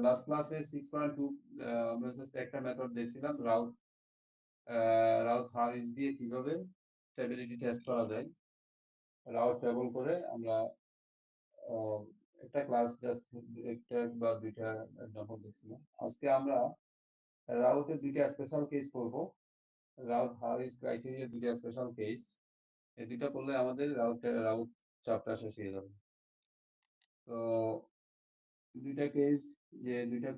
Last ক্লাসে 6.2 আমরা just একটা মেথড দেখছিলাম রাউথ হারিস দিয়ে কিভাবে স্টেবিলিটি টেস্ট করা যায়। রাউথ টেবল করে আমরা একটা ক্লাস জাস্ট একটা বা দুইটা এক্সাম্পল দেখছিলাম। আজকে আমরা রাউথের দুইটা স্পেশাল কেস করব। রাউথ হারিস ক্রাইটেরিয়া দুইটা স্পেশাল কেস, এই দুইটা করলে আমাদের রাউথ চ্যাপ্টার শেষ হয়ে যাবে। তো দুইটা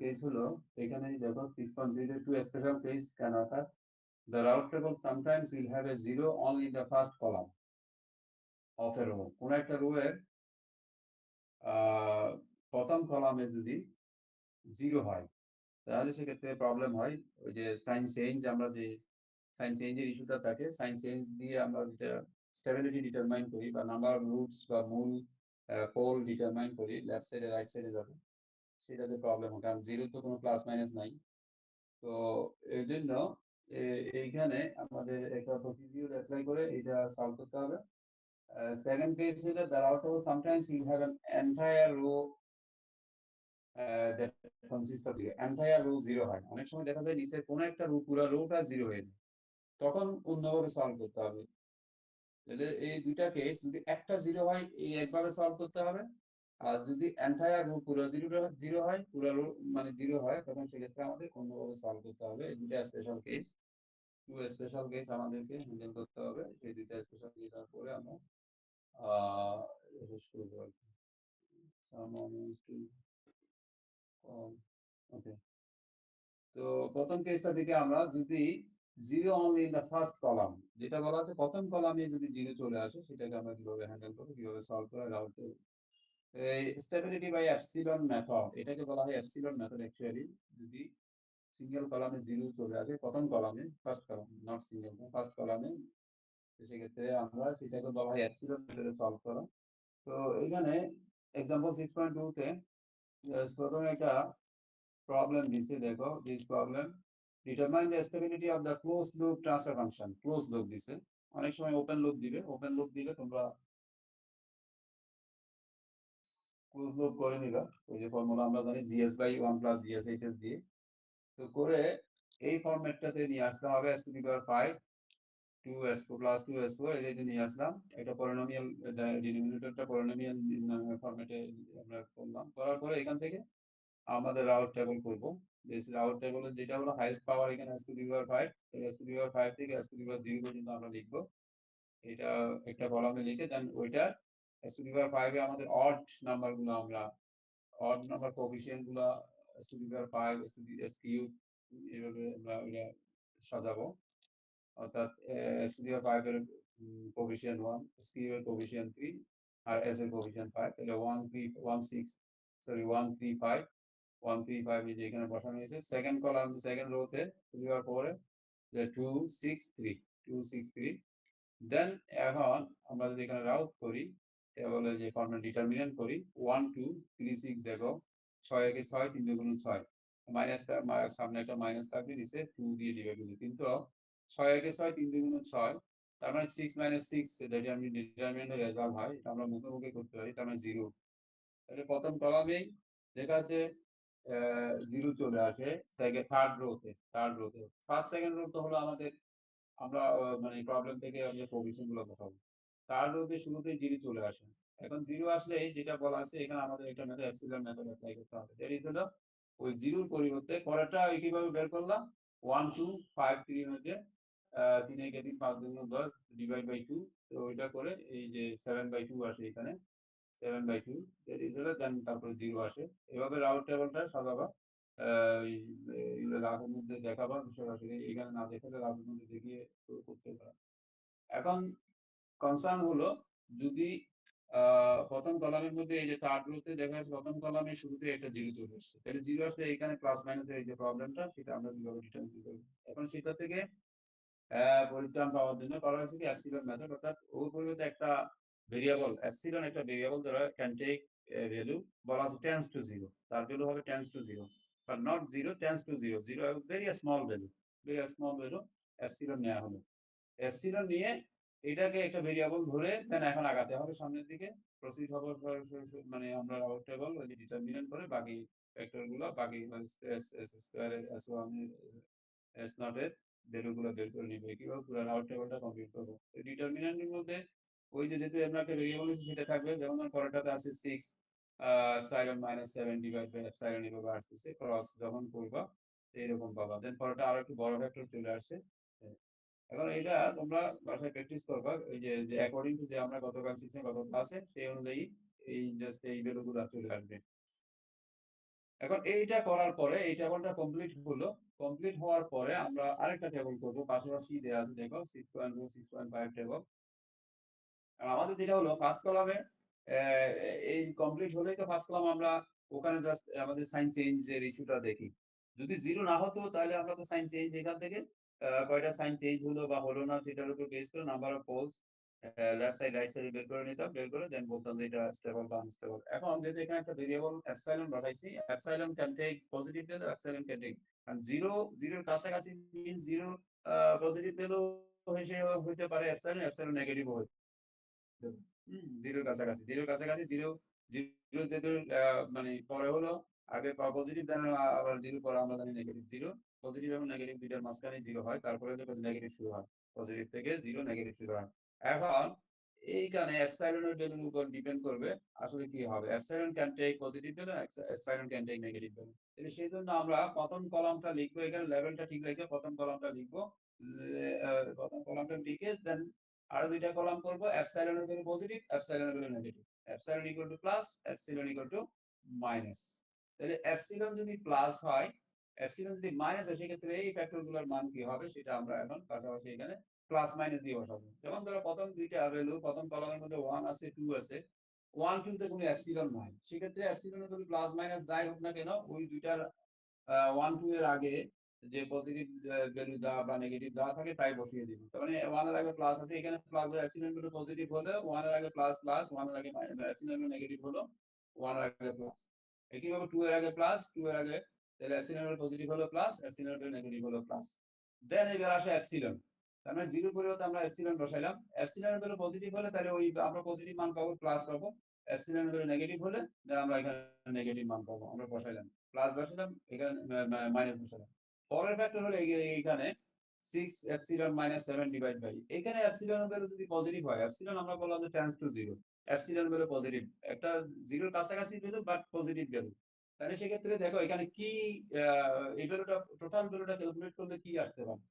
কেস হলো এখানে দেখো 6.02 special case can occur. The route table sometimes will have a zero only in the first column of a row. কোন একটা রো এর প্রথম কলামে যদি জিরো হয় তাহলে সেক্ষেত্রে প্রবলেম হয়। ওই যে সাইন চেঞ্জ, আমরা যে সাইন চেঞ্জের ইস্যুটা থাকে, সাইন চেঞ্জ দিয়ে আমরা যেটা স্টেবিলিটি ডিটারমাইন করি বা নাম্বার অফ রুটস বা মূল পোল ডিটারমাইন করি, লেফট সাইডে রাইট সাইডে যাবে, সেটাতে প্রবলেম হয়, কারণ জিরো তো কোনো প্লাস মাইনাস নাই। তো এই জন্য এইখানে আমাদের একটা প্রসিডিউর অ্যাপ্লাই করে এটা সলভ করতে হবে। সেকেন্ড কেস হলো the route table sometimes you have an entire row that consists of zero. Entire row zero হয়, অনেক সময় দেখা যায় নিচে কোনো একটা রো পুরো রোটা জিরো হয়ে যায়, তখন অন্যভাবে সলভ করতে হবে। তাহলে এই দুইটা কেস, যদি একটা জিরো হয় এই একভাবে সলভ করতে হবে, আর যদি এন্টায়ার রো পুরো জিরো হয়, পুরো রো মানে জিরো হয়, তখন সেক্ষেত্রে আমাদের অন্যভাবে সলভ করতে হবে। এই দুইটা স্পেশাল কেস, স্পেশাল কেস আমাদেরকে হ্যান্ডেল করতে হবে। এই দুইটা স্পেশাল কেস পরে আমরা শেষ করব আর কি। ওকে, তো প্রথম কেসটা থেকে আমরা যদি zero only in the first column, যেটা বলা আছে প্রথম কলামে যদি জিরো চলে আসে, সেটাকে আমরা কিভাবে হ্যান্ডেল করবো, কিভাবে সলভ করা রাউট। এই স্টেবিলিটি বাই এপসিলন মেথড, এটাকে বলা হয় এপসিলন মেথড অ্যাকচুয়ালি। যদি সিঙ্গেল কলামে জিরো চলে আসে, প্রথম কলামে, first column, not single, first কলামে, সেক্ষেত্রে আমরা সেটাকে বলা হয় এপসিলন মেথডে সলভ করা। তো এখানে এক্সাম্পল 6.2 তে প্রথমে একটা প্রবলেম দিছে, দেখো this problem determine the stability of the close loop transfer function. Close loop দিছে, অনেক সময় ওপেন লুপ দিবে, ওপেন লুপ দিলে তোমরা ক্লোজ লুপ করে নিবা। ওই যে ফর্মুলা আমরা জানি GS by 1 plus GS HS দিয়ে, তো করে এই ফরম্যাটটাতে নিয়ে আসতে হবে s to the power 5 2s4 plus 2s4, এই যে নিয়ে আসলাম। এটা পলিনোমিয়াল, ডিনোমিনেটরটা পলিনোমিয়াল ফরম্যাটে আমরা করলাম। করার পরে এখান থেকে আমাদের রাউট টেবল করব। দিস রাউট টেবলে যেটা হলো হাইয়েস্ট পাওয়ার এখানে s টু দি পাওয়ার 5, এই s টু দি পাওয়ার 5 থেকে s টু দি পাওয়ার 0 পর্যন্ত আমরা লিখব। এটা একটা কলামে লিখে দেন ওইটা s টু দি পাওয়ার 5 এ আমাদের অড নাম্বারগুলো, আমরা অড নাম্বার কোএফিসিয়েন্ট গুলো s to the power 5 s to the s cube এভাবে আমরা এটা সাজাবো। অর্থাৎ s টু দি পাওয়ার 5 এর কোএফিসিয়েন্ট 1, s কিউব এর কোএফিসিয়েন্ট 3 আর s এর কোএফিসিয়েন্ট 5, তাহলে 135 এই যে এখানে বসানো হয়েছে। সেকেন্ড কলাম, সেকেন্ড রোতে টু দি পাওয়ার 4 এ 263 দেন এখন আমরা যদি এখানে রাউট করি, তাহলে যে ফর্মুলা ডিটারমিনেন্ট করি 1 2 3 6, দেখো 6 একে 6, 3 দুগুণ 6, মাইনাসটা সামনে একটা মাইনাস থাকবে, নিচে 2 দিয়ে ডিভাইড করবে, কিন্তু 6 একে 6, 3 দুগুণ 6, তার মানে 6 মাইনাস 6 ডিটারমিনেন্টের রেজাল্ট হয়, এটা আমরা মুখে মুখে করতে পারি, তার মানে 0। তাহলে প্রথম কলামেই দেখা আছে জিরো চলে আসে। থার্ড রোতে ফার্স্ট সেকেন্ড রো তো হলো আমাদের, আমরা মানে প্রবলেম থেকে আমরা প্রভিশন গুলো বসাবো। তার রোধে শুরুতেই জিরো চলে আসে। এখন জিরো আসলে যেটা বলা আছে এখানে আমাদের একটা মেথড এপসিলন মেথড অ্যাপ্লাই করতে হবে। দ্যাট ইজ হলো ওই জিরোর পরিবর্তে পরেরটা কিভাবে বের করলাম, 1 2 5 3 এর মধ্যে 3 একে 3 5 দুগুণ 10 ডিভাইড বাই 2, তো ওইটা করে এই যে 7/2 আসে এখানে, 7/2 দ্যাট ইজ হলো, দেন তারপরে জিরো আসে। এভাবে রাউট টেবলটা সাজাবা। রাউটের মধ্যে দেখাবা সরাসরি, এখানে না দেখালে রাউটের মধ্যে দেখিয়ে করতে পারা। এখন কনসার্ন হলো যদি প্রথম কলামের মধ্যে এই যে থার্ড রোতে দেখা যাচ্ছে প্রথম কলামের শুরুতে একটা জিরো চলে আসছে, তাহলে জিরো আসলে এখানে প্লাস মাইনাসের এই যে প্রবলেমটা, সেটা আমরা কিভাবে ডিটারমিন করব। এখন সেটা থেকে পরিত্রাণ পাওয়ার জন্য করা হয়েছে কি এপসিলন মেথড, অর্থাৎ ওর পরিবর্তে একটা ভেরিয়েবল এপসিলন, একটা ভেরিয়েবল দ্বারা ক্যান টেক ভ্যালু, বলা আছে টেন্স টু 0, তার ভ্যালু হবে tends to 0, but not 0, tends to 0, 0 very small value, epsilon নেওয়া হলো। এপসিলন নিয়ে এটাকে একটা ভেরিয়েবল ধরে দেন এখন আগাতে হবে সামনের দিকে, প্রসিড হওয়ার মানে আমরা রাউট টেবল ওই যে ডিটারমিনেন্ট করে বাকি ফ্যাক্টর গুলো বাকি S square S one S not এর ভ্যালু গুলো বের করে নিবে কিভাবে পুরো রাউট টেবিলটা কমপ্লিট করবো ডিটারমিন্যান্টের মধ্যে ওই যে যেহেতু আমরা একটা ভেরিয়েবল আছে সেটা থাকবে যেমন পরেরটাতে আছে 6 epsilon minus 7 divide by epsilon এভাবে আসতেছে ক্রস যখন করবা এইরকম পাবা দেন পরেরটা আরো একটু বড় ফ্যাক্টর চলে আসছে এখন এটা তোমরা বাসায় প্র্যাকটিস করবা এই যে যে অ্যাকর্ডিং টু যে আমরা গতকাল শিখছি গত ক্লাসে সেই অনুযায়ী এই জাস্ট এই ভ্যালুগুলো চলে আসবে এখন এইটা করার পরে এই টেবলটা কমপ্লিট হলো কমপ্লিট হওয়ার পরে আমরা আরেকটা টেবল করব পাশাপাশি দেওয়া আছে দেখো 6.2 6.5 টেবল আমাদের যেটা হলো ফার্স্ট কলামে এই কমপ্লিট হলেই তো ফার্স্ট কলাম আমরা ওখানে জাস্ট আমাদের সাইন চেঞ্জ এর ইস্যুটা দেখি যদি জিরো না হতো তাহলে আমরা তো সাইন চেঞ্জ এখান থেকে কয়টা সাইন চেঞ্জ হলো বা হলো না সেটার উপর বেস করে number of poles left side right side বের করে নিতাম বের করে দেন বলতাম যে এটা স্টেবল বা আনস্টেবল এখন যেহেতু এখানে একটা ভেরিয়েবল এপসাইলন বসাইছি epsilon can take positive value epsilon can take জিরোর কাছাকাছি মিন জিরো পজিটিভ ভ্যালু হিসেবে হইতে পারে এপসাইলন এপসাইলন নেগেটিভ হইতে জিরোর কাছাকাছি জিরো জিরো যেহেতু মানে পরে হলো আগে পজিটিভ দেন আবার জিরো পরে আমরা জানি নেগেটিভ জিরো পজিটিভ এবং নেগেটিভ দুইটার মাঝখানে জিরো হয় তারপরে নেগেটিভ শুরু হয় পজিটিভ থেকে জিরো নেগেটিভ শুরু হয় এখন এইখানে এপসাইলনের ভ্যালুর উপর ডিপেন্ড করবে আসলে কি হবে epsilon can take positive value epsilon can take negative value তাহলে সেই জন্য আমরা প্রথম কলামটা লিখবো এখানে লেভেলটা ঠিক রেখে প্রথম কলামটা লিখবো প্রথম কলামটা লিখে দেন আরো দুইটা কলাম করব এপসাইলন এর ভ্যালু পজিটিভ এপসাইলন এর value negative epsilon equal to plus epsilon equal to minus তাহলে এপসিলন যদি প্লাস হয় এপসিলন যদি মাইনাস হয় সেক্ষেত্রে এই ফ্যাক্টরগুলোর মান কি হবে সেটা আমরা এখন পাশাপাশি এখানে প্লাস মাইনাস দিয়ে বসাবো যেমন ধরো প্রথম দুইটা ভ্যালু প্রথম কলামের মধ্যে 1 আছে 2 আছে 1 2 তে কোনো এপসিলন নাই সেক্ষেত্রে এপসিলনের যদি প্লাস মাইনাস যাই হোক না কেন ওই দুইটার 1 2 এর আগে যে পজিটিভ ভ্যালু যা বা নেগেটিভ যা থাকে তাই বসিয়ে দিব তার মানে 1 এর আগে প্লাস আছে এখানে প্লাস এপসিলন ভ্যালু পজিটিভ হলে 1 এর আগে প্লাস প্লাস 1 এর আগে এপসিলন ভ্যালু নেগেটিভ হলো 1 এর আগে প্লাস একইভাবে 2 এর আগে প্লাস 2 এর আগে তাহলে এপসিলন ভ্যালু পজিটিভ হলো প্লাস এপসিলন ভ্যালু নেগেটিভ হলো প্লাস দেন এবার আসে এপসিলন তার মানে জিরো পরিবর্তে আমরা এপসিলন বসাইলাম এপসিলন ভ্যালু পজিটিভ হলে তাহলে ওই আমরা পজিটিভ মান পাবো প্লাস পাবো এপসিলন ভ্যালু নেগেটিভ হলে দেন আমরা এখানে নেগেটিভ মান পাবো আমরা বসাইলাম প্লাস বসালাম এখানে মাইনাস বসালাম পরের ফ্যাক্টর হলো এইখানে 6 এপসিলন মাইনাস 7 ডিভাইড বাই এখানে এপসিলন এর ভ্যালু যদি পজিটিভ হয় এপসিলন আমরা বললাম যে tends to zero epsilon value positive একটা জিরোর কাছাকাছি ভ্যালু বাট পজিটিভ ভ্যালু তাহলে সেক্ষেত্রে দেখো এখানে কি এই ভ্যালুটা টোটাল ভ্যালুটা ক্যালকুলেট করলে কি আসতে পারে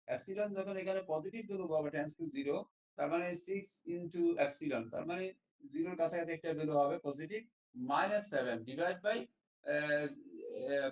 এপসিলন যখন এখানে পজিটিভ ভ্যালু পাবে টেন্ডস টু জিরো তার মানে 6 ইনটু এপসিলন তার মানে জিরোর কাছাকাছি একটা ভ্যালু হবে positive minus 7 divide by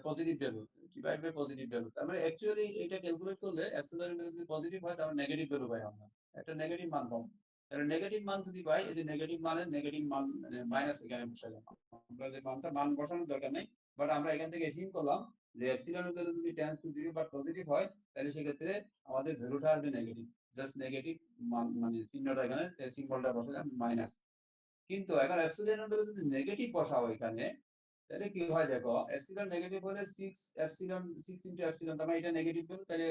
positive value divide by positive value তার মানে অ্যাকচুয়ালি এটা ক্যালকুলেট করলে এপসিলন ভ্যালু যদি পজিটিভ হয় তাহলে নেগেটিভ ভ্যালু পাই আমরা একটা নেগেটিভ মান পাবো তাহলে নেগেটিভ মান যদি পাই এই যে নেগেটিভ মানের নেগেটিভ মান মাইনাস এখানে বসালাম আমরা যে মানটা মান বসানোর দরকার নেই বাট আমরা এখান থেকে এসিউম করলাম যে এপসিলন ভ্যালু যদি টেন্ডস টু জিরো বা পজিটিভ হয় তাহলে সেক্ষেত্রে আমাদের ভ্যালুটা আসবে নেগেটিভ জাস্ট নেগেটিভ মান মানে চিহ্নটা এখানে সিম্বলটা বসালাম মাইনাস কিন্তু এখন এপসিলন ভ্যালু যদি নেগেটিভ বসাও এখানে তাহলে কি হয় দেখো এপসিলন নেগেটিভ হলে 6 এপসিলন 6 ইনটু এপসিলন তার মানে এটা নেগেটিভ ভ্যালু তাহলে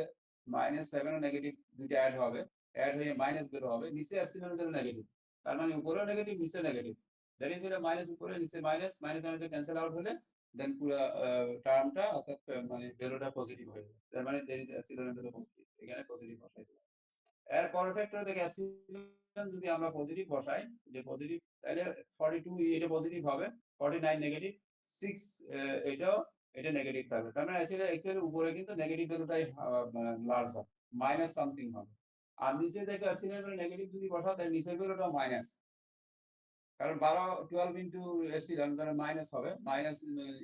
মাইনাস 7 ও নেগেটিভ দুইটা অ্যাড হবে অ্যাড হয়ে মাইনাস বের হবে নিচে এপসিলন ভ্যালু নেগেটিভ তার মানে উপরেও নেগেটিভ নিচে নেগেটিভ দ্যাট ইজ এটা মাইনাস উপরে নিচে minus minus minus cancel out হলে দেন পুরো টার্মটা অর্থাৎ মানে ভ্যালুটা পজিটিভ হয়ে যাবে তার মানে that is epsilon value positive এখানে পজিটিভ বসাই দিলাম এর পরের ফ্যাক্টর দেখে এপসিলন যদি আমরা পজিটিভ বসাই যে পজিটিভ তাহলে 42 এটা পজিটিভ হবে 49 নেগেটিভ 6 এটাও এটা নেগেটিভ থাকবে তার মানে অ্যাকচুয়ালি উপরে কিন্তু নেগেটিভ ভ্যালুটাই লার্জ হবে মাইনাস সামথিং হবে আর নিচে দেখো এপসিলন এর নেগেটিভ যদি বসাও তাহলে নিচের ভ্যালুটা মাইনাস কারণ 12 ইনটু এপসিলন তাহলে মাইনাস হবে মাইনাস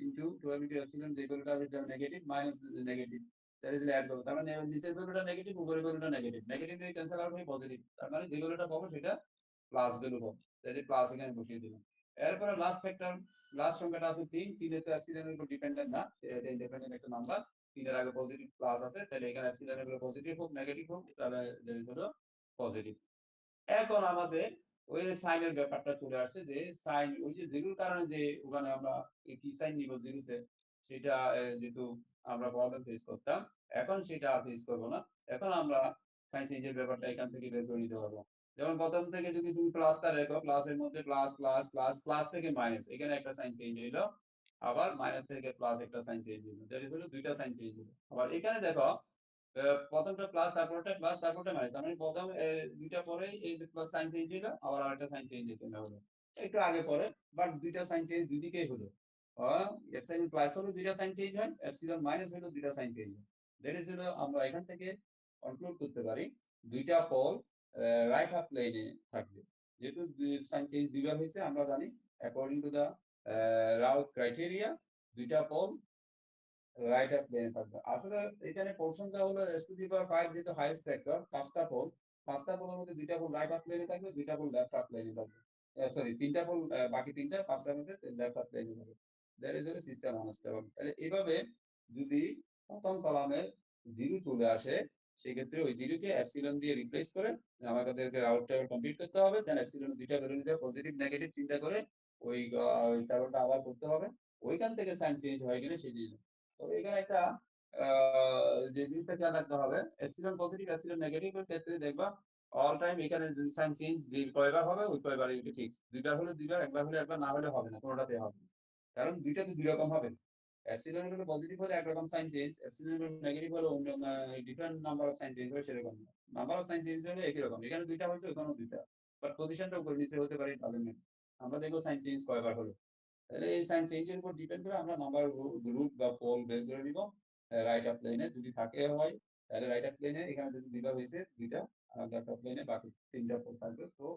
ইনটু 12 ইনটু এপসিলন যে ভ্যালুটা হবে সেটা নেগেটিভ মাইনাস নেগেটিভ তাহলে যদি অ্যাড করব তার মানে নিচের ভ্যালুটা নেগেটিভ উপরের ভ্যালুটা নেগেটিভ নেগেটিভ দিয়ে ক্যান্সেল আউট হয়ে পজিটিভ তার মানে যে ভ্যালুটা পাবো সেটা প্লাস ভ্যালু পাবো তাহলে প্লাস এখানে বসিয়ে দিলাম এরপরে লাস্ট ফ্যাক্টর লাস্ট সংখ্যাটা আছে 3 3 এর তো এপসিলনের উপর ডিপেন্ডেন্ট না এটা ইন্ডিপেন্ডেন্ট একটা নাম্বার 3 এর আগে পজিটিভ প্লাস আছে তাহলে এখানে এপসিলনের উপর পজিটিভ হোক নেগেটিভ হোক তাহলে there is হলো পজিটিভ এখন আমাদের ওই সাইনের ব্যাপারটা চলে আসছে যে সাইন ওই যে জিরোর কারণে যে ওখানে আমরা কি সাইন নিব জিরোতে সেটা যেহেতু আমরা প্রবলেম ফেস করতাম এখন সেটা আর ফেস করবো না এখন আমরা সাইন চেঞ্জের ব্যাপারটা এখান থেকে বের করে নিতে পারবো যেমন প্রথম থেকে যদি তুমি প্লাসটা রেখো প্লাসের মধ্যে প্লাস প্লাস প্লাস প্লাস থেকে মাইনাস এখানে একটা সাইন চেঞ্জ হইলো আবার মাইনাস থেকে প্লাস একটা সাইন চেঞ্জ হলো, দ্যাট ইজ হলো দুইটা সাইন চেঞ্জ হলো। আবার এখানে দেখো প্রথমটা প্লাস তারপরটা প্লাস তারপরটা মাইনাস, তার মানে প্রথম দুইটা পরে এই যে প্লাস সাইন চেঞ্জ হলো, আবার আরেকটা সাইন চেঞ্জ হলো একটু আগে পরে, বাট দুইটা সাইন চেঞ্জ দুই দিকেই হলো। এপসাইলন প্লাস হলো দুইটা সাইন চেঞ্জ হয়, এপসিলন মাইনাস হলো দুইটা সাইন চেঞ্জ হয়। দ্যাট ইজ হলো আমরা এখান থেকে কনক্লুড করতে পারি দুইটা পোল রাইট হাফ প্লেনে থাকবে। যেহেতু সাইন চেঞ্জ দুইবার হয়েছে আমরা জানি according to the Routh criteria দুইটা পোল রাইট হাফ প্লেনে থাকবে। আসলে এখানে পোর্শনটা হলো s টু দি পাওয়ার 5 যেহেতু হাইয়েস্ট ফ্যাক্টর, পাঁচটা পোলের মধ্যে দুইটা পোল রাইট হাফ প্লেনে থাকবে, দুইটা পোল লেফট হাফ প্লেনে থাকবে। সরি, তিনটা পোল, বাকি তিনটা পাঁচটার মধ্যে লেফট হাফ প্লেনে থাকবে। That is the system unstable. তাহলে এভাবে যদি প্রথম কলামে জিরো চলে আসে সেক্ষেত্রে ওই জিরোকে এপসিলন দিয়ে রিপ্লেস করে আমাদেরকে রাউট টেবিল কমপ্লিট করতে হবে। দেন এপসিলন দুইটা ধরে নিতে পজিটিভ নেগেটিভ চিন্তা করে ওই টেবিলটা আবার করতে হবে। ওইখান থেকে সাইন চেঞ্জ হয় কিনা সেই জিনিস। তবে এখানে একটা যে জিনিসটা খেয়াল রাখতে হবে, এপসিলন পজিটিভ এপসিলন নেগেটিভ এর ক্ষেত্রে দেখবা অল টাইম এখানে সাইন চেঞ্জ যে কয়বার হবে ওই কয়বার এটা ফিক্স। দুইবার হলে দুইবার, একবার হলে একবার, না হলে হবে না, কোনোটাতে হবে না। কারণ দুইটা তো দুই রকম হবে। এপসিলন হলো পজিটিভ হলে একরকম সাইন চেঞ্জ, এপসিলন হলো নেগেটিভ হলে অন্য different number of sign change হবে সেরকম না। নাম্বার অফ সাইন চেঞ্জ হলে একই রকম, এখানে দুইটা হয়েছে ওখানেও দুইটা, বাট পজিশনটা উপরে নিচে হতে পারে, ডাজন্ট ম্যাটার। আমরা দেখবো সাইন চেঞ্জ কয়বার হলো। তাহলে এই সাইন চেঞ্জের উপর ডিপেন্ড করে আমরা নাম্বার রুট বা পোল বের করে নিব রাইট অফ প্লেনে। যদি থাকে হয় তাহলে রাইট অফ প্লেনে এখানে যদি দুইটা হয়েছে দুইটা, আর লেফট অফ প্লেনে বাকি তিনটা পোল থাকবে। তো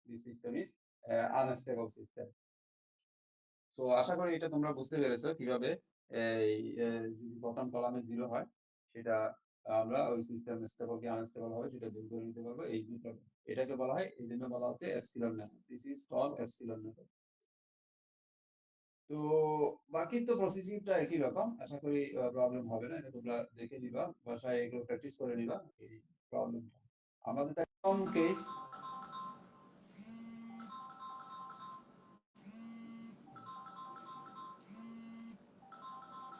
this system is unstable system. তো আশা করি এটা তোমরা বুঝতে পেরেছো কিভাবে এই যদি প্রথম কলামে জিরো হয় সেটা আমরা ওই সিস্টেম স্টেবল কি আনস্টেবল হবে সেটা বের করে নিতে পারবো। এই দুটো এটাকে বলা হয়, এই জন্য বলা হচ্ছে epsilon method. This is called epsilon method. তো বাকি তো প্রসেসিংটা একই রকম, আশা করি প্রবলেম হবে না। এটা তোমরা দেখে নিবা, বাসায় এগুলো প্র্যাকটিস করে নিবা এই প্রবলেমটা। আমাদের প্রথম কেস,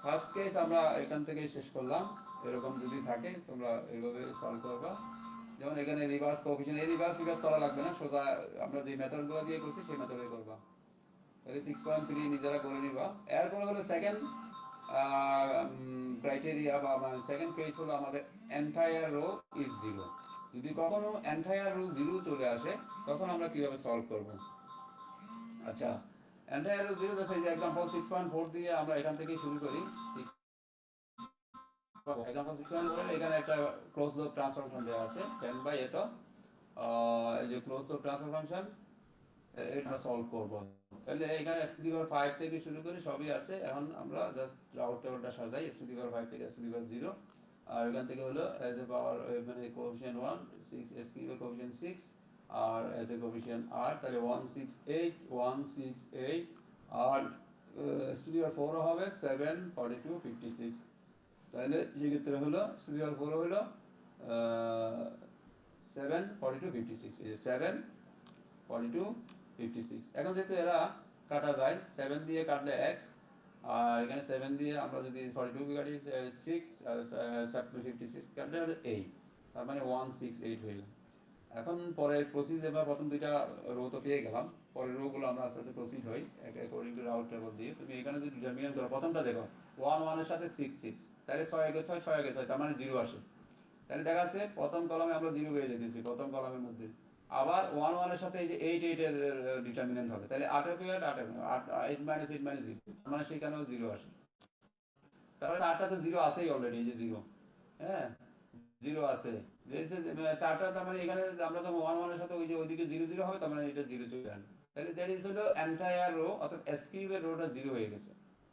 ফার্স্ট কেস আমরা এখান থেকে শেষ করলাম। এরকম যদি থাকে তোমরা এইভাবে সলভ করবা। যেমন এখানে রিভার্স কোএফিশিয়েন্ট, এই রিভার্স করা লাগবে না, সোজা আমরা যে মেথডগুলো দিয়ে করছি সেই মেথডে করবা। তাহলে 6.3 নিজেরা করে নিবা। এরপরে হলো সেকেন্ড ক্রাইটেরিয়া বা সেকেন্ড কেস হলো আমাদের এন্টায়ার রো ইজ জিরো। যদি কখনো এন্টায়ার রো জিরো চলে আসে তখন আমরা কিভাবে সলভ করব। আচ্ছা, এন্টায়ার রো জিরো, জাস্ট এই যে এক্সাম্পল 6.4 দিয়ে আমরা এখান থেকেই শুরু করি। এক্সাম্পল 6.4 এখানে একটা ক্লোজ লুপ ট্রান্সফার ফাংশন দেওয়া আছে 10 বাই এত, এই যে ক্লোজ লুপ ট্রান্সফার ফাংশন এটা সলভ করব। তাহলে এখানে s টু দি পাওয়ার 5 থেকে শুরু করে সবই আছে। এখন আমরা জাস্ট রাউট টেবিলটা সাজাই, s টু দি পাওয়ার 5 থেকে s টু দি পাওয়ার 0, আর এখান থেকে হলো as a power মানে কোএফিশিয়েন্ট 1 6, s কিউবের কোএফিশিয়েন্ট 6, আর as a কোএফিশিয়েন্ট r, তাহলে 168 168, আর s টু দি পাওয়ার 4 হবে 7 42 56। তাহলে সেক্ষেত্রে হলো s টু দি পাওয়ার 4 হলো 7 42 56, এই যে 7 42 56। এখন যেহেতু এরা কাটা যায়, 7 দিয়ে কাটলে 1, আর এখানে 7 দিয়ে আমরা যদি 42 কে কাটি 6, আর 56 কাটলে হলো 8, তার মানে 168 হয়ে গেল। এখন পরে প্রসিড, এবার প্রথম দুইটা রো তো পেয়ে গেলাম, পরের রো গুলো আমরা আস্তে আস্তে প্রসিড হই অ্যাকর্ডিং টু রাউট টেবল দিয়ে। তুমি এখানে যদি ডিটারমিনেন্ট করো, প্রথমটা দেখো 1 1 এর সাথে 6 6, তাহলে 6 একে 6 6 একে 6, তার মানে 0 আসে। তাহলে দেখা যাচ্ছে প্রথম কলামে আমরা 0 পেয়ে যেতেছি প্রথম কলামের মধ্যে। আবার 1 1 এর সাথে এই যে 8 8 এর ডিটারমিনেন্ট হবে, তাহলে 8 এর 8 8 মাইনাস 8 মাইনাস 0, মানে সেখানেও 0 আসে। তাহলে 8টা তো 0 আছেই অলরেডি, এই যে 0, হ্যাঁ 0 আছে। তারটা তার মানে এখানে আমরা যখন 1 1 এর সাথে ওই যে ওইদিকে 0 0 হবে, তার মানে এটা 0 চলে আসবে। তাহলে দ্যাট ইজ হলো এন্টায়ার রো, অর্থাৎ s কিউবের রোটা 0 হয়ে গেছে।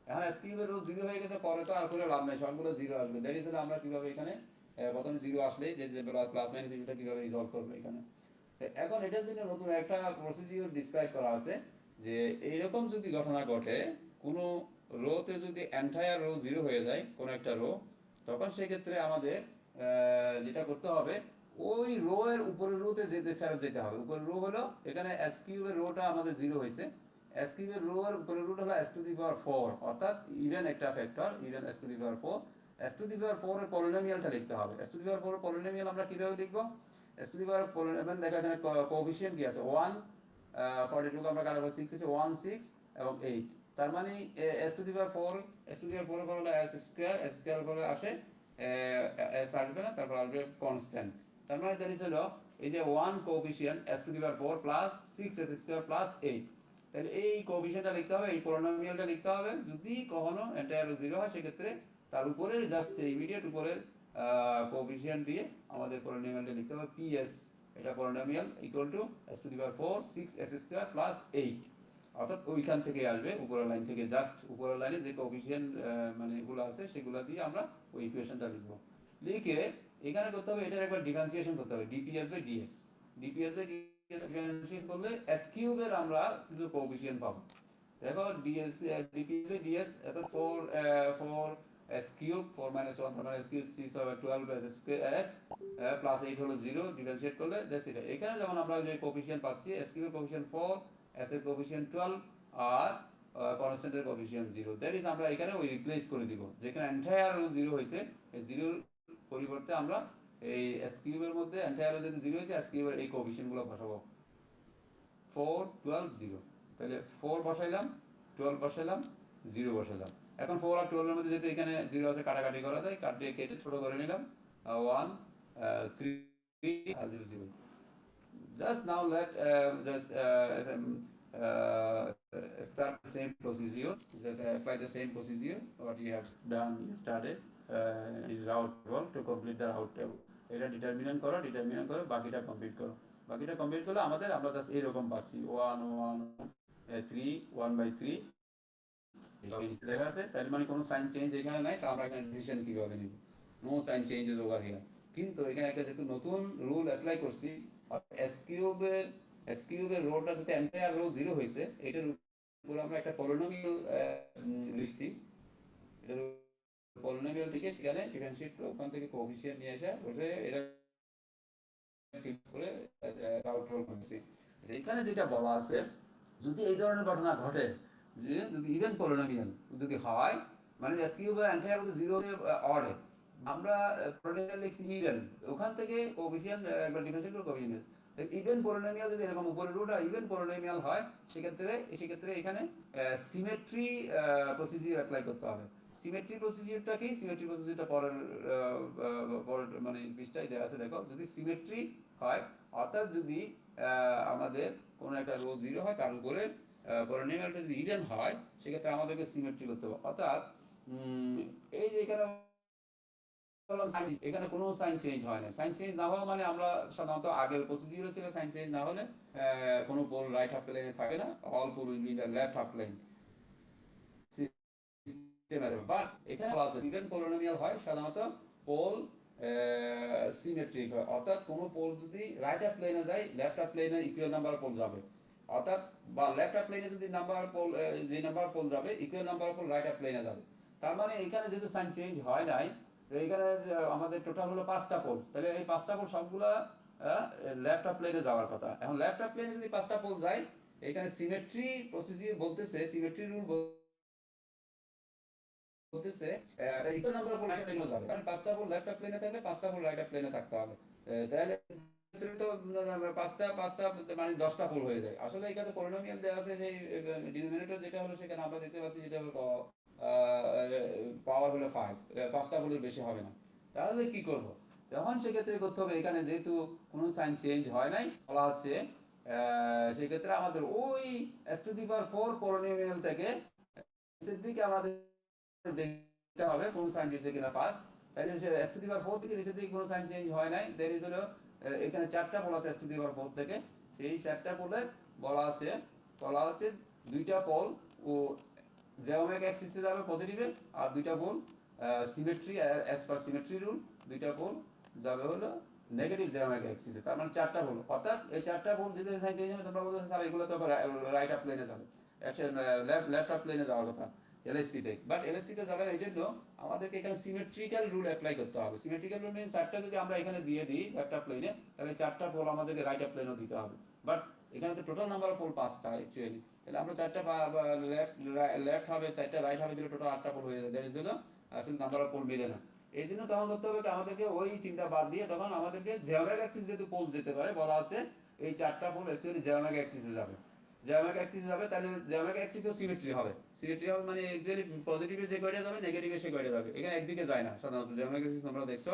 এখন s কিউবের রো 0 হয়ে গেছে, পরে তো আর কোনো লাভ নাই, সবগুলো 0 আসবে। দ্যাট ইজ হলো আমরা কিভাবে এখানে প্রথমে 0 আসলে যে যে প্লাস মাইনাস এটা কিভাবে রিজলভ করব এখানে। এখন এটার জন্য নতুন একটা প্রসিডিউর ডিসক্রাইব করা আছে যে এইরকম যদি ঘটনা ঘটে, কোনো রোতে যদি এন্টায়ার রো 0 হয়ে যায় কোনো একটা রো, তখন সেক্ষেত্রে আমাদের যেটা করতে হবে, ওই রো এর উপরের রোতে যেতে ফেরত যেতে হবে। উপরের রো হলো এখানে s কিউবের রোটা আমাদের 0 হয়েছে, s কিউবের রো এর উপরের রোটা হলো s টু দি পাওয়ার 4, অর্থাৎ ইভেন একটা factor, even s to the power 4। s to the power 4 এর পলিনোমিয়ালটা লিখতে হবে। s টু দি পাওয়ার 4 এর পলিনোমিয়াল আমরা কিভাবে লিখবো? s to the power polynomial দেখো এখানে কোএফিশিয়েন্ট কি আছে 1, 42 কে আমরা কাটাবো 6 আছে 1 6 এবং 8, তার মানে s to the power 4, s to the power 4 এর পর হলো s স্কয়ার, s স্কয়ার পরে আসে s আসবে না, তারপর আসবে কনস্ট্যান্ট। তার মানে দ্যাট ইজ হলো এই যে 1 coefficient s to the power 4 plus 6s square plus 8, তাহলে এই কোএফিশিয়েন্টটা লিখতে হবে, এই পলিনোমিয়ালটা লিখতে হবে। যদি কখনো এন্টায়ার 0 হয় সেক্ষেত্রে তার উপরের জাস্ট ইমিডিয়েট উপরের কোএফিশিয়েন্ট দিয়ে আমাদের পলিনোমিয়ালটা লিখতে হবে ps, এটা polynomial equal to s to the power 4 6s square plus 8, অর্থাৎ ওইখান থেকে আসবে উপরের লাইন থেকে, জাস্ট উপরের লাইনে যে কোএফিশিয়েন্ট মানে এগুলো আছে সেগুলো দিয়ে আমরা ওই ইকুয়েশনটা লিখবো। লিখে এখানে করতে হবে এটার একবার ডিফারেন্সিয়েশন করতে হবে DPS by DS. DPS by DS differentiation করলে এস কিউবের আমরা কিছু কোএফিশিয়েন্ট পাবো। দেখো ডিএস ডিপিএস বাই ডিএস অর্থাৎ 4 এস কিউব 4 মাইনাস 1 তার মানে এস কিউব 6 হবে 12 এস স্কয়ার এস প্লাস 8 হলো 0, ডিফারেন্সিয়েট করলে দ্যাটস ইট। এখানে যেমন আমরা যে কোএফিশিয়েন্ট পাচ্ছি এস কিউবের কোএফিশিয়েন্ট 4, s এর কোএফিশিয়েন্ট 12 আর কনস্ট্যান্টের কোএফিশিয়েন্ট 0, দ্যাট ইজ আমরা এখানে ওই রিপ্লেস করে দিব। যেখানে এন্টায়ার 0 হয়েছে এই 0 পরিবর্তে আমরা এই s কিউবের মধ্যে এন্টায়ার যদি 0 হয়েছে s কিউবের এই কোএফিশিয়েন্টগুলো বসাবো 4 12 0। তাহলে 4 বসাইলাম, 12 বসাইলাম, 0 বসাইলাম। এখন 4 আর 12 এর মধ্যে যেহেতু এখানে 0 আছে কাটাকাটি করা যায়, কাটিয়ে কেটে ছোট করে নিলাম 1 3 আর 0 0। Just now let just start the same procedure. Just apply the same procedure what you have done yesterday in route table to complete the route table. এটা ডিটারমিনেন্ট করো, ডিটারমিনেন্ট করে বাকিটা কমপ্লিট করো। বাকিটা কমপ্লিট করলে আমাদের আমরা জাস্ট এইরকম পাচ্ছি 1 1 3 1/3 দেখা আছে। তার মানে কোনো সাইন চেঞ্জ এখানে নাই, তো আমরা এখানে ডিসিশন কিভাবে নিব? No sign changes over here. কিন্তু এখানে একটা যেহেতু নতুন রুল অ্যাপ্লাই করছি, এস কিউবের রোটা যাতে এন্টায়ার রো 0 হয়েছে এটার উপর আমরা একটা পলিনোমিয়াল লিখছি। এটার পলিনোমিয়াল লিখে সেখানে ডিফারেন্সিয়েট করে ওখান থেকে কোএফিশিয়েন্ট নিয়ে আসা ওটা এটা ফিল করে আউট রোল করেছি। এখানে যেটা বলা আছে যদি এই ধরনের ঘটনা ঘটে যে যদি ইভেন পলিনোমিয়াল যদি হয় মানে এস কিউব এন্টায়ার হচ্ছে 0 অড, আমরা পলিনোমিয়াল লিখছি ইভেন, ওখান থেকে কোএফিশিয়েন্ট একবার ডিফারেন্সিয়েট করে কোএফিশিয়েন্ট। ইভেন পলিনোমিয়াল যদি এরকম উপরের রুটটা ইভেন পলিনোমিয়াল হয় সেক্ষেত্রে এখানে সিমেট্রি প্রসিজিওর অ্যাপ্লাই করতে হবে। সিমেট্রি প্রসিজিওরটা কি? সিমেট্রি প্রসিজিওরটা পরের মানে পৃষ্ঠায় দেওয়া আছে, দেখো। যদি সিমেট্রি হয় অর্থাৎ যদি আমাদের কোনো একটা রো 0 হয় তার উপরে পলিনোমিয়ালটা যদি ইভেন হয় সেক্ষেত্রে আমাদেরকে সিমেট্রি করতে হবে। অর্থাৎ এই যে এখানে কোনো সাইন চেঞ্জ হয় না। সাইন চেঞ্জ না হওয়া মানে আমরা সাধারণত আগের প্রসিডিউরে ছিল সাইন চেঞ্জ না হলে কোনো পোল রাইট হাফ প্লেনে থাকে না, all pole will be the left half plane. But এখানে বলা আছে ইভেন পলিনোমিয়াল হয় সাধারণত পোল সিমেট্রিক হয়, অর্থাৎ কোনো পোল যদি রাইট হাফ প্লেনে যায় লেফট হাফ প্লেনে ইকুয়াল নাম্বার পোল যাবে, অর্থাৎ বা লেফট হাফ প্লেনে যদি নাম্বার পোল যে নাম্বার পোল যাবে equal number pole right half প্লেনে যাবে। তার মানে এখানে যেহেতু সাইন চেঞ্জ হয় নাই, এইখানে আমাদের টোটাল হলো 5টা পোল, তাহলে এই 5টা পোল সবগুলা লেফট হাফ প্লেনে যাওয়ার কথা। এখন লেফট হাফ প্লেনে যদি 5টা পোল যায় এখানে সিমেট্রি প্রসিডিউর বলতেছে, সিমেট্রি রুল বলতেছে ইকুয়াল নাম্বার অফ রাইট প্লেনে যাবে, কারণ 5টা বল লেফট প্লেনে থাকলে 5টা বল রাইট প্লেনে থাকতে হবে। তাহলে তো 5টা মানে 10টা পোল হয়ে যায়। আসলে এখানে পলিনোমিয়াল দেওয়া আছে সেই ডিনোমিনেটর যেটা হলো সেখানে আমরা দেখতে পাচ্ছি যেটা হলো পাওয়ার হলো 5, 5টা পোলের বেশি হবে না। তাহলে কি করব? তখন সেক্ষেত্রে করতে হবে এখানে যেহেতু কোনো সাইন চেঞ্জ হয় নাই বলা হচ্ছে সেক্ষেত্রে আমাদের ওই s to the power 4 polynomial থেকে নিচের দিকে আমাদের দেখতে হবে কোন সাইন দিয়েছে কিনা ফার্স্ট। তাইলে s টু দি পাওয়ার 4 থেকে নিচের দিকে কোনো সাইন চেঞ্জ হয় নাই, দ্যাট ইজ হলো এখানে 4টা পোল আছে s টু দি পাওয়ার 4 থেকে, সেই 4টা পোলের বলা হচ্ছে দুইটা পোল ও জিওমেট্রিক অ্যাক্সিসে যাবে পজিটিভে, আর দুইটা pole symmetry as per symmetry rule দুইটা পোল যাবে হলো নেগেটিভ জিওমেট্রিক অ্যাক্সিসে। তার মানে 4টা পোল, অর্থাৎ এই 4টা পোল যদি সাইন চেঞ্জ হবে তোমরা বলছো স্যার এগুলো তো রাইট আপ প্লেনে যাবে, লেফট আপ প্লেনে যাওয়ার কথা এলএসপিতে, বাট এলএসপিতে যাবে না। এই জন্য আমাদেরকে এখানে সিমেট্রিক্যাল রুল অ্যাপ্লাই করতে হবে। সিমেট্রিক্যাল রুল মিনস 4টা যদি আমরা এখানে দিয়ে দিই লেফট আপ প্লেনে তাহলে 4টা পোল আমাদেরকে রাইট আপ প্লেনেও দিতে হবে, বাট এখানে তো টোটাল নাম্বার অফ পোল 5টা অ্যাকচুয়ালি, তাহলে আমরা 4টা লেফট হবে 4টা রাইট হবে দিলে টোটাল 8টা পোল হয়ে যাবে, দ্যাট ইজ হলো আসলে নাম্বার অফ পোল মিলে না। এই জন্য তখন করতে হবে আমাদেরকে ওই চিন্তা বাদ দিয়ে তখন আমাদেরকে জিওমেট্রিক অ্যাক্সিস যেহেতু পোল যেতে পারে বলা আছে এই 4টা পোল অ্যাকচুয়ালি জিওমেট্রিক অ্যাক্সিসে যাবে। জ্যামিতিক অ্যাক্সিস হবে, তাহলে জ্যামিতিক অ্যাক্সিসও সিমেট্রি হবে। সিমেট্রি হবে মানে অ্যাকচুয়ালি পজিটিভে যে কয়টা যাবে নেগেটিভে সে কয়টা যাবে, এখানে একদিকে যায় না সাধারণত। জ্যামিতিক অ্যাক্সিস তোমরা দেখছো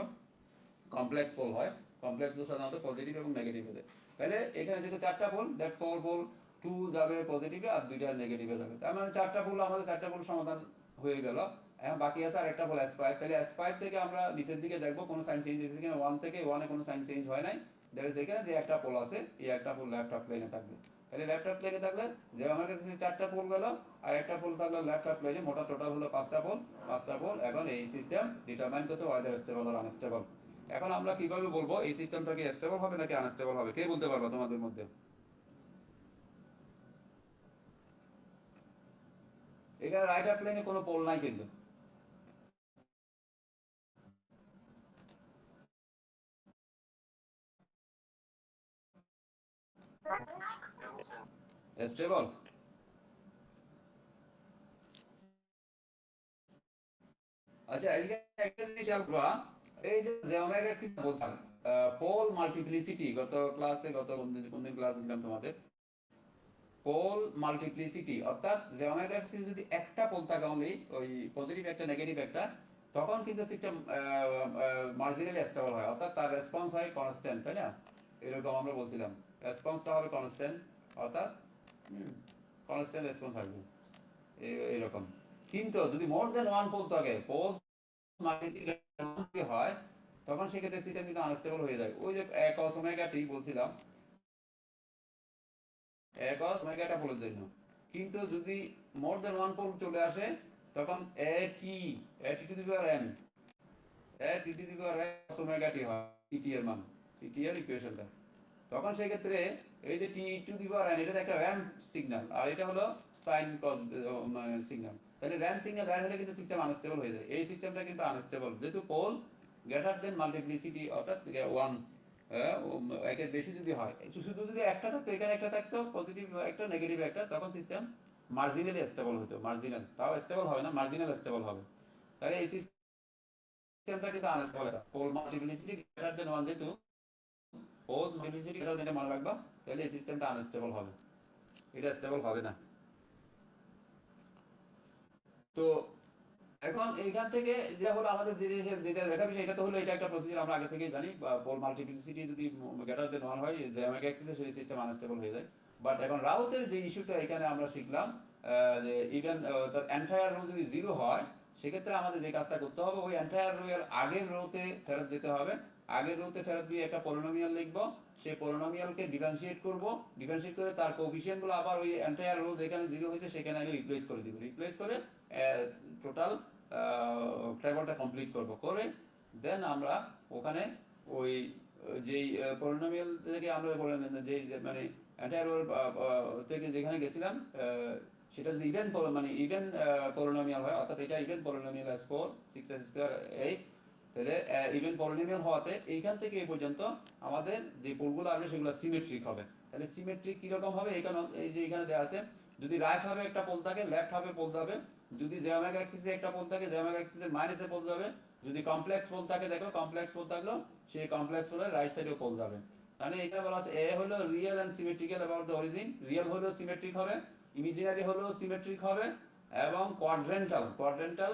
কমপ্লেক্স পোল হয়, কমপ্লেক্স পোল সাধারণত পজিটিভ এবং নেগেটিভে যায়। তাহলে এখানে যেহেতু চারটা pole, that four pole, two যাবে পজিটিভে আর দুইটা নেগেটিভে যাবে, তার মানে চারটা পোল, আমাদের চারটা পোল সমাধান হয়ে গেল। এখন বাকি আছে আর একটা পোল S5। তাহলে S5 থেকে আমরা নিচের দিকে দেখবো কোনো সাইন চেঞ্জ এসেছে কিনা। 1 থেকে 1 এ কোনো সাইন চেঞ্জ হয় নাই, দ্যাট ইজ এখানে যে একটা পোল আছে এই একটা পোল লেফট হাফ প্লেনে থাকবে। তাহলে লেফট হাফ প্লেনে থাকলে যে আমার কাছে চারটা পোল গেল আর একটা পোল থাকলো লেফট হাফ প্লেনে, মোটা টোটাল হলো পাঁচটা পোল। পাঁচটা পোল, এখন এই সিস্টেম ডিটারমাইন করতে ওয়েদার স্টেবল আর আনস্টেবল। এখন আমরা কিভাবে বলবো এই সিস্টেমটা কি স্টেবল হবে নাকি আনস্টেবল হবে, কে বলতে পারবা তোমাদের মধ্যে? এখানে রাইট হাফ প্লেনে কোনো পোল নাই কিন্তু। স্টেবল। আচ্ছা, এদিকে একটা জিনিস খেয়াল করবা, এই যে জ্যামিতিক অ্যাক্সিস বলছিলাম, পোল মাল্টিপ্লিসিটি, গত ক্লাসে, গত কোন দিন ক্লাসে ছিলাম তোমাদের, পোল মাল্টিপ্লিসিটি অর্থাৎ জ্যামিতিক অ্যাক্সিস যদি একটা পোল থাকে অনলি, ওই পজিটিভ একটা নেগেটিভ একটা, তখন কিন্তু সিস্টেম মার্জিনালি স্টেবল হয়, অর্থাৎ তার রেসপন্স হয় কনস্ট্যান্ট, তাই না? এরকম আমরা বলছিলাম রেসপন্সটা হবে কনস্ট্যান্ট, অর্থাৎ কনস্ট্যান্ট রেসপন্স আসবে এরকম। কিন্তু যদি মোর দেন ওয়ান পোল থাকে, পোল মাল্টিপ্লিসিটি হয়, তখন সেক্ষেত্রে সিস্টেম কিন্তু আনস্টেবল হয়ে যায়। ওই যে cos ওমেগা টি বলছিলাম, cos ওমেগা টা পোলের জন্য। কিন্তু যদি মোর দেন ওয়ান পোল চলে আসে, তখন A T to the power N, A T to the power N cos omega T হয় সিটি এর মান, সিটি এর ইকুয়েশনটা। তখন সেই ক্ষেত্রে এই যে টি টু দি পাওয়ার এন, এটা একটা র্যাম্প সিগন্যাল আর এটা হলো সাইন কস সিগন্যাল। তাহলে র্যাম্প সিগন্যাল রাইট হলে কিন্তু সিস্টেম আনস্টেবল হয়ে যায়। এই সিস্টেমটা কিন্তু আনস্টেবল, যেহেতু পোল গ্রেটার দেন মাল্টিপ্লিসিটি, অর্থাৎ ওয়ান, একের বেশি যদি হয়। শুধু যদি একটা থাকতো, এখানে একটা থাকতো পজিটিভ একটা নেগেটিভ একটা, তখন সিস্টেম মার্জিনালি স্টেবল হতো, মার্জিনাল, তাও স্টেবল হবে না, মার্জিনাল স্টেবল হবে। তাহলে এই সিস্টেমটা কিন্তু unstable. Pole multiplicity greater than one, যেহেতু পোজ মাল্টিপ্লিসিটি গ্রেটার দেন মনে রাখবা, তাহলে এই সিস্টেমটা আনস্টেবল হবে, এটা স্টেবল হবে না। তো এখন এইখান থেকে যেটা হলো আমাদের যে যেটা দেখা বিষয়, এটা তো হলো, এটা একটা প্রসিজার আমরা আগে থেকেই জানি। পোল মাল্টিপ্লিসিটি যদি গ্রেটার দেন ওয়ান হয়, যে জ্যামিতিক অ্যাক্সিসে, সেই সিস্টেম আনস্টেবল হয়ে যায়। বাট এখন রাউতের যে ইস্যুটা এখানে আমরা শিখলাম, যে ইভেন তার এন্টায়ার রো যদি জিরো হয়, সেক্ষেত্রে আমাদের যে কাজটা করতে হবে, ওই এন্টায়ার রো এর আগের রোতে ফেরত যেতে হবে। আগের রোতে ফেরত দিয়ে একটা পলিনোমিয়াল লিখবো, সেই পলিনোমিয়ালকে ডিফারেন্সিয়েট করব, ডিফারেন্সিয়েট করে তার কোএফিসিয়েন্ট গুলো আবার ওই এন্টায়ার রো যেখানে জিরো হয়েছে সেখানে আমি রিপ্লেস করে দিব, রিপ্লেস করে টোটাল ট্রাভেলটা কমপ্লিট করব, করে দেন আমরা ওখানে ওই যেই পলিনোমিয়াল থেকে আমরা বলেন যে মানে এন্টায়ার থেকে যেখানে গেছিলাম, সেটা যদি ইভেন মানে ইভেন পলিনোমিয়াল হয়, অর্থাৎ এটা even polynomial S4 6s square 8, তাহলে ইভেন পলিনোমিয়াল হওয়াতে এইখান থেকে এই পর্যন্ত আমাদের যে পোলগুলো আসবে সেগুলো সিমেট্রিক হবে। তাহলে সিমেট্রিক কিরকম হবে, এখানে এই যে এখানে দেওয়া আছে, যদি রাইট হাফে একটা পোল থাকে, লেফট হাফে পোল যাবে। যদি জ্যামিতিক অ্যাক্সিসে একটা পোল থাকে, জ্যামিতিক অ্যাক্সিসের মাইনাসে পোল যাবে। যদি কমপ্লেক্স পোল থাকে, দেখো কমপ্লেক্স পোল থাকলো, সেই কমপ্লেক্স পোলের রাইট সাইডেও পোল যাবে। মানে এখানে বলা আছে এ হলো real and symmetrical about the origin, real হলো সিমেট্রিক হবে, ইমাজিনারি হলো সিমেট্রিক হবে, এবং quadrantal, quadrantal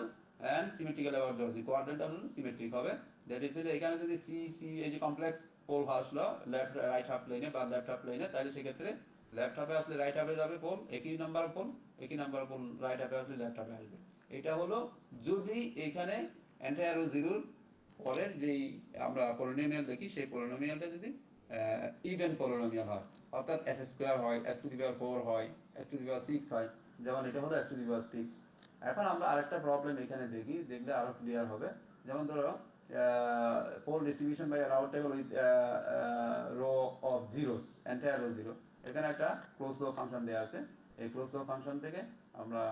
and symmetrical about the origin, quadrantal হলো সিমেট্রিক হবে। দ্যাট ইজ, এখানে যদি সি সি এই যে কমপ্লেক্স পোল আসলো লেফট রাইট হাফ প্লেনে বা লেফট হাফ প্লেনে, তাহলে সেক্ষেত্রে লেফট হাফে আসলে রাইট হাফে যাবে পোল, একই নাম্বার পোল, একই নাম্বার পোল রাইট হাফে আসলে লেফট হাফে আসবে। এটা হলো যদি এখানে এন্টায়ার জিরোর পরের যেই আমরা পলিনোমিয়াল দেখি, সেই পলিনোমিয়ালটা যদি ইভেন পলিনোমিয়াল হয়, অর্থাৎ এস স্কোয়ার হয়, এস টু দি পাওয়ার 4 হয়, এস টু দি পাওয়ার 6 হয়, যেমন এটা হলো এস টু দি পাওয়ার 6। এখন আমরা আরেকটা প্রবলেম এখানে দেখি, দেখলে আরো ক্লিয়ার হবে। যেমন ধরো pole distribution by Routh table with row of zeros, entire row zero. এখানে একটা ক্লোজ লো ফাংশন দেওয়া আছে, এই ক্লোজ লো ফাংশন থেকে আমরা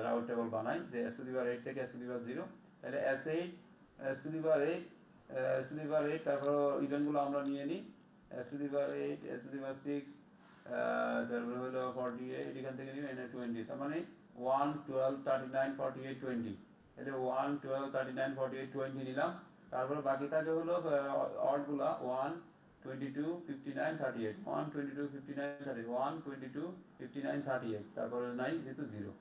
রাউট টেবল বানাই, যে এস টু দি পাওয়ার 8 থেকে এস টু দি পাওয়ার 0, তাহলে S8, S to the power 8, S to the power 8, তারপর ইভেন্টগুলো আমরা নিয়ে নিই, S to the power 8, S to the power 6, তারপরে হলো 48, এখান থেকে নিই এনে 20, তার মানে 1 12 39 48 20। তাহলে 1 12 39 48 20 নিলাম। তারপরে বাকি থাকে হলো অডগুলা 1 22 59 38 1 22 59 30 1 22 59 38 তারপরে নাই যেহেতু 0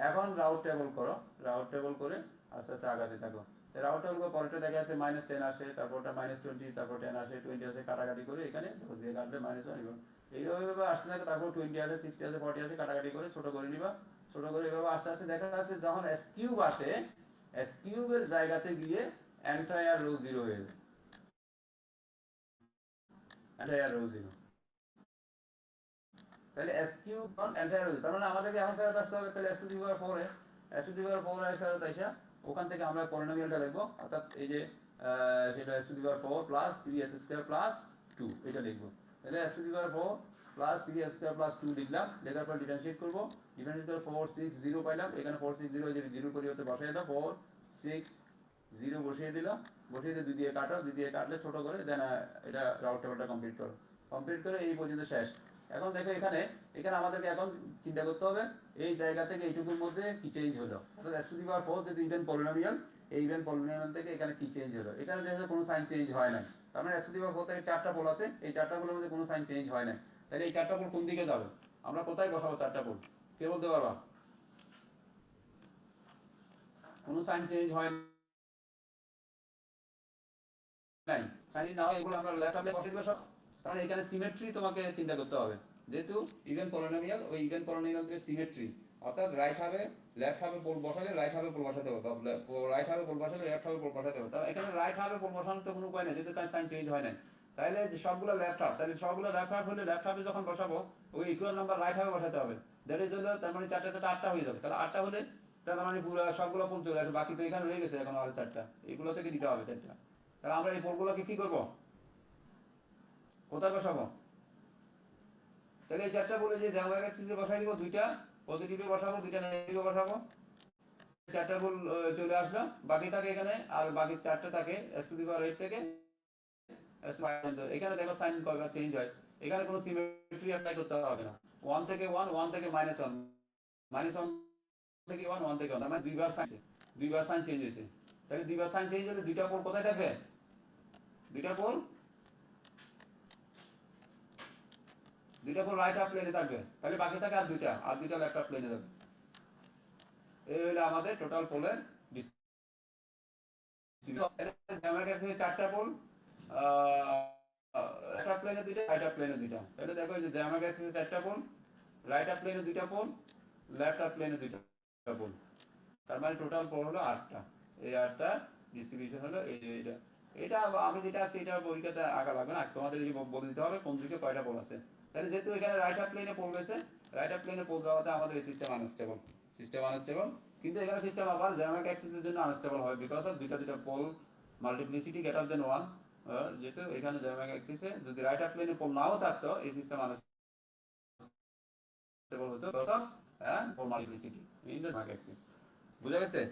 এখন রাউট টেবল করো রাউট টেবল করে আস্তে আস্তে আগাতে থাকো রাউট টেবল করে পরেরটা দেখা যাচ্ছে -10 আসে তারপরটা -20 তারপর 10 আসে 20 আসে কাটাকাটি করে এখানে 10 দিয়ে কাটলে -1 এবং এইভাবে আসতে থাকে তারপর 20 আসে 60 আসে 40 আসে কাটাকাটি করে ছোট করে নিবা ছোট করে এভাবে আস্তে আস্তে দেখা যাচ্ছে যখন এস কিউব আসে এস কিউবের জায়গাতে গিয়ে এন্টায়ার রো 0 হয়ে যায় এন্টায়ার রো 0 তাহলে S cube on entire row তার মানে আমাদেরকে এখন ফেরত আসতে হবে তাহলে এস টু দি পাওয়ার 4 এ এস টু দি পাওয়ার 4 এর ফেরত আইসা ওখান থেকে আমরা পলিনোমিয়ালটা লিখবো অর্থাৎ এই যে সেটা S to the power 4 plus 3s square plus 2 এটা লিখবো তাহলে S to the power 4 plus 3s square plus 2 লিখলাম লেখার পর ডিফারেন্সিয়েট করব ডিফারেন্সিয়েট করে 460 পাইলাম এখানে 460 এই যে 0 পরিবর্তে বসাই দাও 460 বসিয়ে দিলাম বসিয়ে দিয়ে 2 দিয়ে কাটো 2 দিয়ে কাটলে ছোট করে দেন এটা রাউট টেবিলটা কমপ্লিট করো কমপ্লিট করে এই পর্যন্ত শেষ এখন দেখো এখানে এখানে আমাদেরকে এখন চিন্তা করতে হবে এই জায়গা থেকে এইটুকুর মধ্যে কি চেঞ্জ হলো অর্থাৎ এস টু দি পাওয়ার 4 যেটা ইভেন পলিনোমিয়াল এই ইভেন পলিনোমিয়াল থেকে এখানে কি চেঞ্জ হলো এখানে যেহেতু কোনো সাইন চেঞ্জ হয় না তার মানে এস টু দি পাওয়ার 4 থেকে চারটা পোল আছে এই চারটা পোলের মধ্যে কোনো সাইন চেঞ্জ হয় না তাহলে এই চারটা পোল কোন দিকে যাবে আমরা কোথায় বসাবো চারটা পোল কে বলতে পারবা কোনো সাইন চেঞ্জ হয় নাই সাইন না হয় এগুলো আমরা লেফট হ্যান্ডে বসিয়ে দেব সব কারণ এখানে সিমেট্রি তোমাকে চিন্তা করতে হবে যেহেতু ইভেন পলিনোমিয়াল ওই ইভেন পলিনোমিয়াল থেকে সিমেট্রি অর্থাৎ রাইট হবে লেফট হবে পোল বসালে রাইট হবে পোল বসাতে হবে রাইট হবে পোল বসালে লেফট হবে পোল বসাতে হবে তাহলে এখানে রাইট হবে পোল বসানোর তো কোনো উপায় নেই যেহেতু তার সাইন চেঞ্জ হয় না তাহলে যে সবগুলো লেফট হাফ তাহলে সবগুলো লেফট হাফ হলে লেফট হাফে যখন বসাবো ওই ইকুয়াল নাম্বার রাইট হাফে বসাতে হবে দ্যাট ইজ হলো তার মানে চারটা চারটা আটটা হয়ে যাবে তাহলে আটটা হলে তার মানে পুরো সবগুলো পোল চলে আসবে বাকি তো এখানে রয়ে গেছে এখন আরো চারটা এগুলো থেকে দিতে হবে চারটা তাহলে আমরা এই পোলগুলোকে কি করব কোথায় বসাবো তাহলে এই চারটা বলে যে জ্যামার অ্যাক্সিসে বসাই দিব দুইটা পজিটিভে বসাবো দুইটা নেগেটিভে বসাবো চারটা বল চলে আসলো বাকি থাকে এখানে আর বাকি চারটা থাকে s টু দি পাওয়ার 8 থেকে s এখানে দেখো সাইন কয়বার চেঞ্জ হয় এখানে কোনো সিমেট্রি অ্যাপ্লাই করতে হবে না 1 থেকে 1 1 থেকে -1 -1 থেকে 1 1 থেকে 1 মানে দুইবার সাইন চেঞ্জ হয়েছে তাহলে দুইবার সাইন চেঞ্জ হলে দুইটা পোল কোথায় থাকবে দুইটা পোল রাইট হাফ প্লেনে থাকবে তাহলে বাকি থাকে আর দুইটা লেফট হাফ প্লেনে থাকবে এই হলো আমাদের টোটাল পোলের ডিস্ট্রিবিউশন আমার কাছে চারটা পোল লেফট হাফ প্লেনে দুইটা রাইট হাফ প্লেনে দুইটা তাহলে দেখো এই যে জ্যামার অ্যাক্সিসে চারটা পোল রাইট হাফ প্লেনে দুইটা পোল লেফট হাফ প্লেনে দুইটা পোল তার মানে টোটাল পোল হলো 8টা এই 8টা ডিস্ট্রিবিউশন হলো এই যে এটা এটা আমি যেটা আছে এটা পরীক্ষাতে আঁকা লাগবে না তোমাদের এই বলে দিতে হবে কোন দিকে কয়টা পোল আছে তাহলে যেহেতু এখানে রাইট হাফ প্লেনে পোল গেছে রাইট হাফ প্লেনে পোল যাওয়াতে আমাদের এই সিস্টেম আনস্টেবল কিন্তু এখানে সিস্টেম আবার জ্যামার অ্যাক্সিসের জন্য আনস্টেবল হয় বিকজ অফ দুইটা পোল মাল্টিপ্লিসিটি গ্রেটার দেন 1 যেহেতু এখানে জ্যামার অ্যাক্সিসে যদি রাইট হাফ প্লেনে পোল নাও থাকতো এই সিস্টেম আনস্টেবল হতো because of pole multiplicity in the জ্যামার অ্যাক্সিস বুঝা গেছে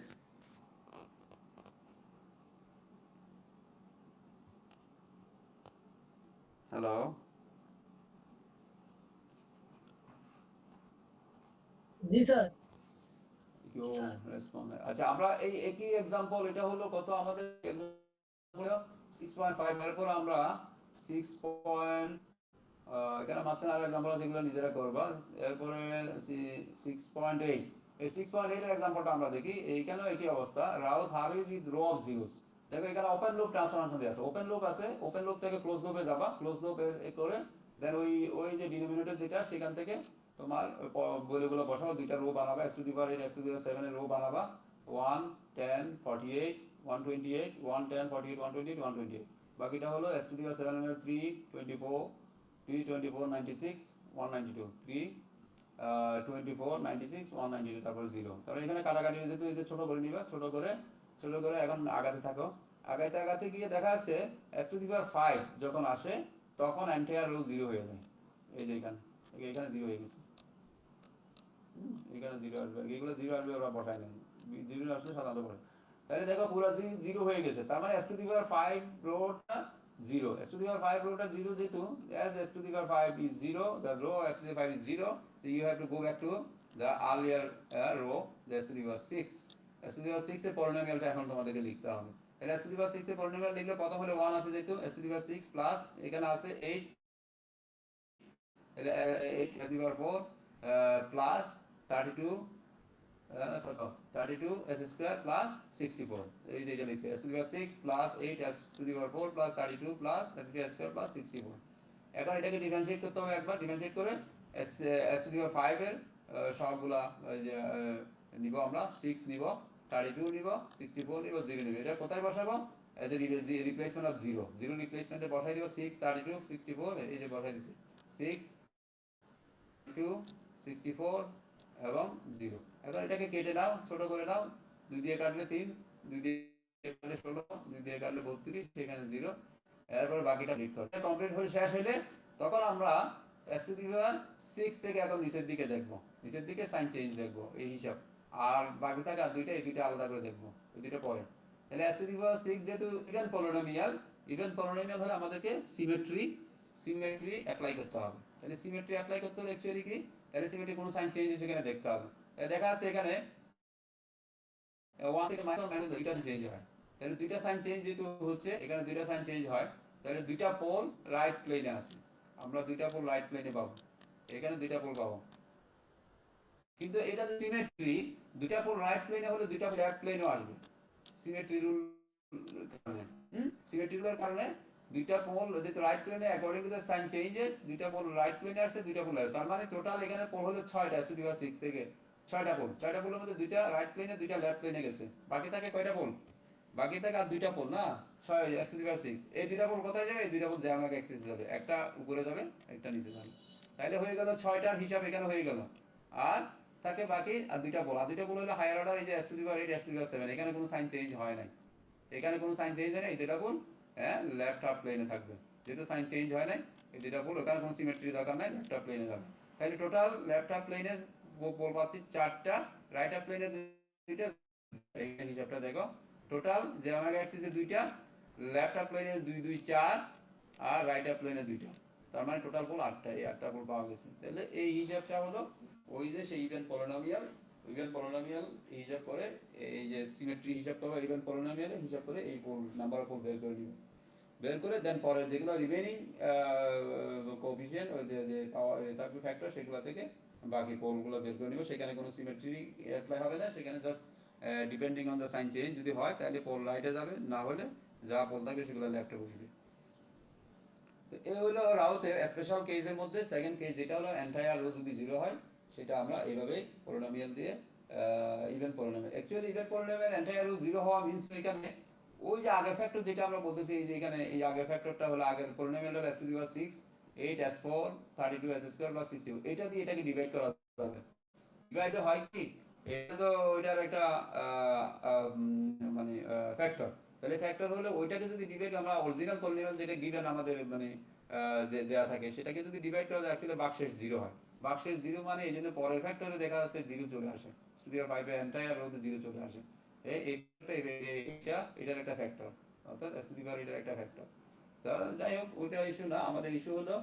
হ্যালো জি স্যার কেউ রেসপন্ড আচ্ছা আমরা এই একই एग्जांपल এটা হলো কত আমাদের 6.5 এরপর আমরা 6. এখানে মাঝখানে আরো एग्जांपल আছে এগুলো নিজেরা করবা এরপরে 6.8 এই 6.8 এর एग्जांपलটা আমরা দেখি এইখানেও একই অবস্থা Routh Hurwitz with row of zeros দেখো এখানে ওপেন লুপ ট্রান্সফরমেশন দিয়ে আছে ওপেন লুপ থেকে ক্লোজ লুপে যাবা ক্লোজ লুপ করে দেন ওই যে ডিনোমিনেটর যেটা সেখান থেকে তোমার বইগুলো বসাবো দুইটা রো বানাবা s to the power 8 s to the power 7 এর রো বানাবা 1 10 48 128 1 10 48 128 128 বাকিটা হলো s টু দি পাওয়ার 7 এর 3 24 3 24 96 192 3 24 96 192 তারপর 0 তারপর এখানে কাটাকাটি হয়ে যেত এই যে ছোট করে নিবা ছোট করে এখন আগাতে থাকো আগাতে গিয়ে দেখা যাচ্ছে s টু দি পাওয়ার 5 যখন আসে তখন এন্টায়ার রো 0 হয়ে যায় এই যে এখানে 0 হয়ে গেছে এখানে 0 আসবে এগুলো 0 আসবে ওরা বসায় নেন 0 আসলে সাধারণত বসে তাহলে দেখো পুরো 0 হয়ে গেছে তার মানে s to the power 5 rota 0 s to the power 5 rota 0 যেহেতু as s to the power 5 is 0 the row s to the power 5 is 0 so you have to go back to the earlier row the s to the power 6 s to the power 6 এর পলিনোমিয়ালটা এখন তোমাদেরকে লিখতে হবে। তাহলে s to the power 6 এর polynomial লিখলে প্রথম হলো 1 আছে যেহেতু s to the power 6 plus এখানে আছে 8 8 s to the power 4 plus 32 কত 32 s স্কয়ার প্লাস 64 এই যে এটা লিখছি s to the power 6 plus 8 s to the power 4 plus 32 plus 32 s square plus 64। এখন এটাকে ডিফারেনশিয়েট করতে হবে একবার, ডিফারেনশিয়েট করে s to the power 5 এর সবগুলা যে নিব আমরা 6 নিব 32 নিব 64 নিব 0 নিব। এটা কোথায় বসাবো? এজ এ রিপ্লেসমেন্ট অফ 0 0 রিপ্লেসমেন্টে বসাই দিব 6 32 64 এই যে বসাই দিছি 6 2 64 এবং 0। এখন এটাকে কেটে নাও, ছোট করে নাও, 2 দিয়ে কাটলে 3, 2 দিয়ে কাটলে 16, 2 দিয়ে কাটলে 32, সেখানে 0। এরপর বাকিটা ডিলিট করো। কমপ্লিট হয়ে শেষ হলে তখন আমরা s to the power 6 থেকে এখন নিচের দিকে দেখব, নিচের দিকে সাইন চেঞ্জ দেখব এই হিসাব। আর বাকি থাকে আর দুইটা, এই দুইটা আলাদা করে দেখব, এই দুইটা পরে। তাহলে s to the power 6 যেহেতু ইভেন পলিনোমিয়াল হলে আমাদেরকে সিমেট্রি অ্যাপ্লাই করতে হবে। তাহলে সিমেট্রি অ্যাপ্লাই করতে হলে অ্যাকচুয়ালি কি, তাহলে সিমেট্রি কোনো সাইন চেঞ্জ সেখানে দেখতে হবে। দেখা যাচ্ছে এখানে 1 থেকে মাইনাস দুইটা চেঞ্জ হয়। তাহলে দুইটা সাইন চেঞ্জ যেহেতু হচ্ছে, এখানে দুইটা সাইন চেঞ্জ হয়, তাহলে দুইটা পোল রাইট প্লেনে আছে, আমরা দুইটা পোল রাইট প্লেনে পাবো, এখানে দুইটা পোল পাবো। কিন্তু এটা যে সিমেট্রি, দুইটা পোল রাইট প্লেনে হলে দুইটা পোল লেফট প্লেনেও আসবে সিমেট্রি রুল কারণে। সিমেট্রি রুলের কারণে দুইটা পোল যেহেতু রাইট প্লেনে according to the sign changes দুইটা পোল রাইট প্লেনে আসছে, দুইটা পোল তার মানে টোটাল এখানে পোল হলো 6টা s to the power 6 থেকে 6টা পোল, 6টা পোলের মধ্যে দুইটা রাইট প্লেনে দুইটা লেফট প্লেনে গেছে, বাকি থাকে কয়টা পোল? বাকি থাকে আর দুইটা পোল না, 6 s to the power 6। এই দুইটা পোল কোথায় যাবে? এই দুইটা পোল জ্যামিতিক অ্যাক্সিস যাবে, একটা উপরে যাবে একটা নিচে যাবে। তাইলে হয়ে গেল 6টার হিসাব এখানে হয়ে গেল। আর থাকে বাকি আর দুইটা পোল, আর দুইটা পোল হলো হায়ার অর্ডার, এই যে s to the power 8 s to the power 7, এখানে কোনো সাইন চেঞ্জ হয় নাই, এখানে কোনো সাইন চেঞ্জ হয় না, এই দুইটা পোল লেফট হাফ প্লেনে থাকবে, যেহেতু সাইন চেঞ্জ হয় নাই এই দুইটা পোল, ওখানে কোনো সিমেট্রি দরকার নাই, লেফট হাফ প্লেনে যাবে। তাহলে টোটাল লেফট হাফ প্লেনে পোল পাচ্ছি 4টা, রাইট হাফ প্লেনে দুইটা, এই হিসাবটা দেখো, টোটাল জ্যামিতিক অ্যাক্সিসে দুইটা, লেফট হাফ প্লেনে 2 2 4 আর রাইট হাফ প্লেনে দুইটা, তার মানে টোটাল পোল 8টা, এই 8টা পোল পাওয়া গেছে। তাহলে এই হিসাবটা হলো ওই যে সেই ইভেন পলিনোমিয়াল হিসাব করে, এই যে সিমেট্রি হিসাব করবো ইভেন পলিনোমিয়ালে হিসাব করে এই পোল নাম্বার অফ পোল বের করে নিব, বের করে দেন পরে যেগুলো রিমেইনিং কোএফিসিয়েন্ট ওই যে পাওয়ার থাকবে ফ্যাক্টর, সেগুলো থেকে বাকি পোলগুলো বের করে নিব। সেখানে কোনো সিমেট্রি অ্যাপ্লাই হবে না, সেখানে just depending on the sign change যদি হয় তাহলে পোল রাইটে যাবে, না হলে যা পোল থাকবে সেগুলো লেফটে বসবে। তো এই হলো রাউথের স্পেশাল কেসের মধ্যে সেকেন্ড কেস, যেটা হলো এন্টায়ার রো যদি 0 হয়, সেটা আমরা এইভাবেই পলিনোমিয়াল দিয়ে even polynomial. Actually even polynomial entire row 0 হওয়া মিন্স এখানে ওই যে আগের ফ্যাক্টর যেটা আমরা বলতেছি, এই যে এখানে এই আগের ফ্যাক্টরটা হলো আগের পলিনোমিয়ালটা s to the power 6 8 s4 32 s square plus 64, এটা দিয়ে এটাকে ডিভাইড করা হবে। ডিভাইড হয় কি, এটা তো ওইটার একটা মানে ফ্যাক্টর, তাহলে ফ্যাক্টর হলে ওইটাকে যদি ডিভাইড, আমরা অরিজিনাল পলিনোমিয়াল যেটা গিভেন আমাদের মানে দেয়া থাকে, সেটাকে যদি ডিভাইড করা যায় অ্যাকচুয়ালি ভাগশেষ 0 হয়। ভাগশেষ 0 মানে এই জন্য পরের ফ্যাক্টরে দেখা যাচ্ছে 0 চলে আসে, স্টুডিও 5 এর এন্টায়ার রোতে 0 চলে আসে। এটার একটা ফ্যাক্টর, অর্থাৎ স্টুডিও এটার একটা ফ্যাক্টর। তো যাই হোক ওইটা ইস্যু না, আমাদের ইস্যু হলো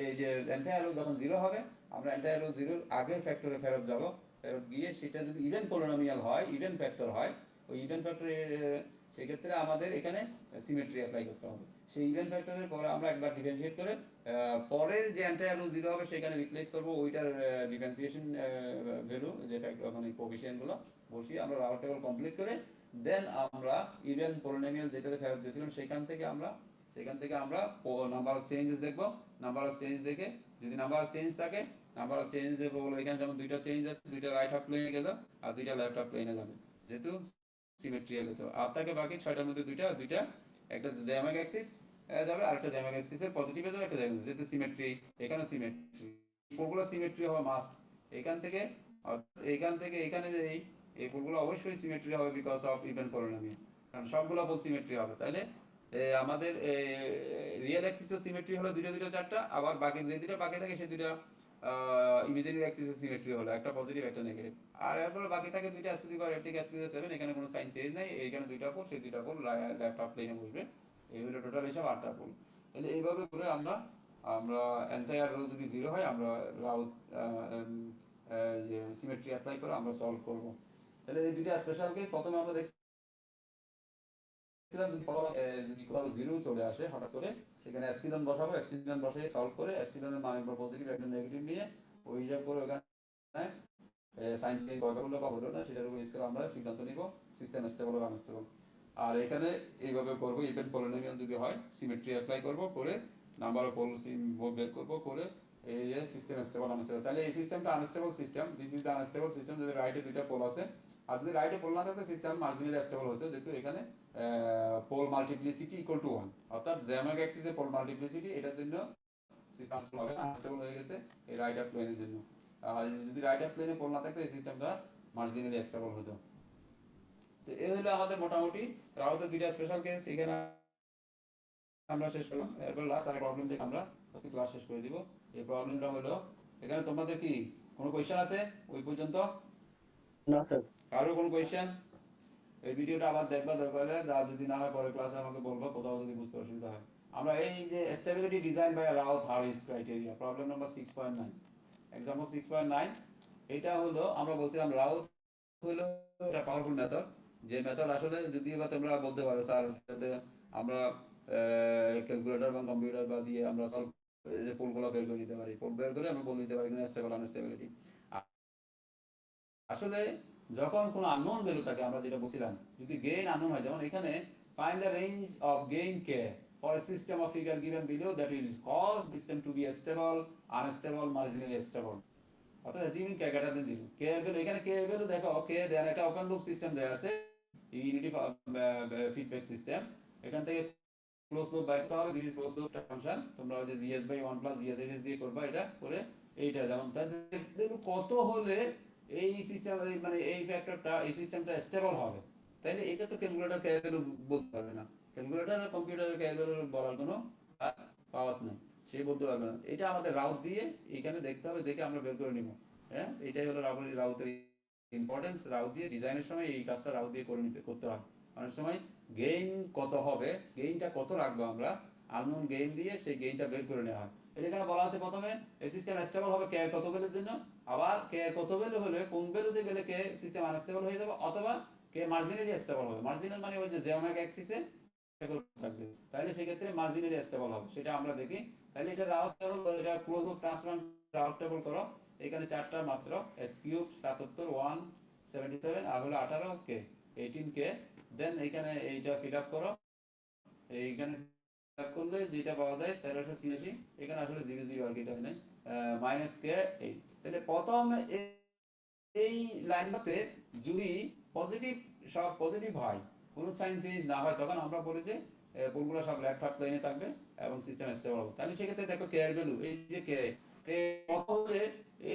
এই যে এন্টায়ার রো যখন 0 হবে, আমরা এন্টায়ার রো 0 আগের ফ্যাক্টরে ফেরত যাব, ফেরত গিয়ে সেটা যদি ইভেন পলিনোমিয়াল হয়, ইভেন ফ্যাক্টর হয়, ওই ইভেন ফ্যাক্টরে সেক্ষেত্রে আমাদের এখানে সিমেট্রি অ্যাপ্লাই করতে হবে। সেই ইভেন ফ্যাক্টরের পরে আমরা একবার ডিফারেন্সিয়েট করে পরের যে এন্টায়ার রো 0 হবে সেখানে রিপ্লেস করব ওইটার ডিফারেন্সিয়েশন ভ্যালু, যেটা মানে কোএফিসিয়েন্টগুলো বসিয়ে আমরা রাউট টেবল কমপ্লিট করে দেন আমরা ইভেন পলিনোমিয়াল যেটাতে ফেরত দিয়েছিলাম সেখান থেকে আমরা নাম্বার অফ চেঞ্জেস দেখব। নাম্বার অফ চেঞ্জ দেখে যদি নাম্বার অফ চেঞ্জ থাকে, নাম্বার অফ চেঞ্জ বলে এখানে যেমন দুইটা চেঞ্জ আছে, দুইটা রাইট হাফ প্লেনে গেল আর দুইটা লেফট হাফ প্লেনে যাবে, যেহেতু সিমেট্রিয়াল হতো। আর থাকে বাকি 6টার মধ্যে দুইটা একটা জ্যামিতিক অ্যাক্সিস যাবে আর একটা জ্যামিতিক অ্যাক্সিসের পজিটিভে যাবে, একটা জ্যামিতিক, যেহেতু সিমেট্রি, এখানে সিমেট্রি, পোলগুলো সিমেট্রি হওয়া মাস্ট। এখান থেকে এখানে যে এই পোলগুলো অবশ্যই সিমেট্রি হবে বিকজ অফ ইভেন পলিনোমিয়াল, কারণ সবগুলো পোল সিমেট্রি হবে। তাইলে আমাদের রিয়েল অ্যাক্সিসের সিমেট্রি হলো দুইটা দুইটা চারটা, আবার বাকি যে দুইটা বাকি থাকে সেই দুইটা ইমাজিনারি অ্যাক্সিসের সিমেট্রি হলো একটা পজিটিভ একটা নেগেটিভ। আর এরপর বাকি থাকে দুইটা s to the power 8 থেকে s to the power 7, এখানে কোনো সাইন চেঞ্জ নাই, এইখানে দুইটা পোল, সেই দুইটা পোল লেফট হাফ প্লেনে বসবে। এই হলো টোটাল হিসাব 8টা পোল। তাহলে এইভাবে করে আমরা আমরা এন্টায়ার রো যদি 0 হয় আমরা রাউথ যে সিমেট্রি অ্যাপ্লাই করে আমরা সলভ করব। তাহলে এই দুইটা স্পেশাল কেস প্রথমে আমরা দেখছিলাম যদি ইকুয়াল 0 চলে আসে হঠাৎ করে, সেখানে এপসিলন বসাবো, এপসিলন বসিয়ে সলভ করে এপসিলনের মান একবার পজিটিভ একটা নেগেটিভ নিয়ে ওই হিসাব করে ওখানে সাইন চেঞ্জ হলো বা হলো না সেটার উপর বেস করে আমরা সিদ্ধান্ত নিব সিস্টেম স্টেবল বা আনস্টেবল। আর এখানে এইভাবে করব, ইভেন পলিনোমিয়াল যদি হয় সিমেট্রি অ্যাপ্লাই করব, করে নাম্বার অফ পোলস বের করব, করে এই যে সিস্টেম স্টেবল আনস্টেবল। তাহলে এই সিস্টেমটা unstable system, this is the unstable system. যদি রাইটে দুইটা পোল আছে, আর যদি রাইটে পোল না থাকতো সিস্টেম মার্জিনালি স্টেবল হতো, যেহেতু এখানে পোল মাল্টিপ্লিসিটি ইকুয়াল টু 1, অর্থাৎ জ্যামাগ অ্যাক্সিসে পোল মাল্টিপ্লিসিটি, এটার জন্য সিস্টেম হবে না, আনস্টেবল হয়ে গেছে এই রাইট অফ প্লেনের জন্য। আর যদি রাইট অফ প্লেনে পোল না থাকতো এই সিস্টেমটা মার্জিনালি স্টেবল হতো। তো এই হলো আমাদের মোটামুটি রাউতের দুইটা স্পেশাল কেস এখানে আমরা শেষ করলাম। এরপর লাস্ট আর প্রবলেম থেকে আমরা আজকে ক্লাস শেষ করে দিব। এই প্রবলেমটা হলো, এখানে তোমাদের কি কোনো কোয়েশ্চেন আছে ওই পর্যন্ত? না স্যার। কারো কোনো কোয়েশ্চেন? এই ভিডিওটা আবার দেখবা, দরকার হলে যদি না হয় পরের ক্লাসে আমাকে বলবো, কোথাও যদি বুঝতে অসুবিধা হয়। আমরা এই যে stability design by Routh Hurwitz criteria, problem number 6.9, example 6.9। এটা হলো আমরা বলছিলাম রাউথ হলো একটা পাওয়ারফুল মেথড, যে মেথড আসলে যদি বা তোমরা বলতে পারো স্যার আমরা ক্যালকুলেটর বা কম্পিউটার বা দিয়ে আমরা সলভ যে পোলগুলো বের করে দিতে পারি, পোল বের করে আমরা বলে দিতে পারি স্টেবল আনস্টেবিলিটি। আসলে যখন কোনো আননোন ভ্যালু থাকে, আমরা যেটা বলছিলাম যদি গেইন আননোন হয়, যেমন এখানে find the range of gain K for a system of figure given below that will cause system to be stable, unstable, marginally stable. অর্থাৎ achieving K greater than 0। K এর ভ্যালু, এখানে কে এর value দেখো, কে দেন একটা open loop system দেয়া আছে, unity feedback system. এখান থেকে ক্লোজ লুপ বাইর করতে হবে, this is close loop function. তোমরা ওই যে GS by 1 plus GS S দিয়ে করবা, এটা করে এইটা যেমন তার ভ্যালু কত হলে এই সিস্টেম মানে এই ফ্যাক্টরটা এই সিস্টেমটা স্টেবল হবে, তাইলে এটা তো ক্যালকুলেটর কে ভ্যালু বলতে পারবে না। ক্যালকুলেটর আর কম্পিউটারের কে ভ্যালু বলার কোনো পাওয়ার নেই, সে বলতে পারবে না। এটা আমাদের রাউট দিয়ে এখানে দেখতে হবে, দেখে আমরা বের করে নিব। হ্যাঁ, এটাই হলো রাউটের ইম্পর্টেন্স। রাউট দিয়ে ডিজাইনের সময় এই কাজটা রাউট দিয়ে করতে হয়। অনেক সময় গেইন কত হবে, গেইনটা কত রাখবো আমরা, আননোন গেইন দিয়ে সেই গেইনটা বের করে নেওয়া হয়। এখানে বলা আছে প্রথমে এই সিস্টেম স্টেবল হবে কে কত ভ্যালুর জন্য, আবার কে কত ভ্যালু হলে কোন ভ্যালুতে গেলে কে সিস্টেম আনস্টেবল হয়ে যাবে, অথবা কে মার্জিনালি স্টেবল হবে। মার্জিনাল মানে ওই যে জ্যামাগ অ্যাক্সিসে থাকবে, তাহলে সেক্ষেত্রে মার্জিনালি স্টেবল হবে, সেটা আমরা দেখি। তাহলে এটা রাউট টেবল, এটা close of transform route table করো। এখানে চারটা মাত্র এস কিউব 77 177 আর হলো 18 কে 18 কে। দেন এখানে এইটা ফিল আপ করো, এইখানে ফিল আপ করলে যেটা পাওয়া যায় 1386। এখানে আসলে 00 আর কি, এটা নেই মাইনাস কে 8। তাহলে প্রথম এই লাইনটাতে যদি পজিটিভ, সব পজিটিভ হয়, কোনো সাইন চেঞ্জ না হয়, তখন আমরা বলি যে পোলগুলো সব লেফট হাফ প্লেনে থাকবে এবং সিস্টেম স্টেবল হবে। তাহলে সেক্ষেত্রে দেখো কে এর ভ্যালু, এই যে কে কে কত হলে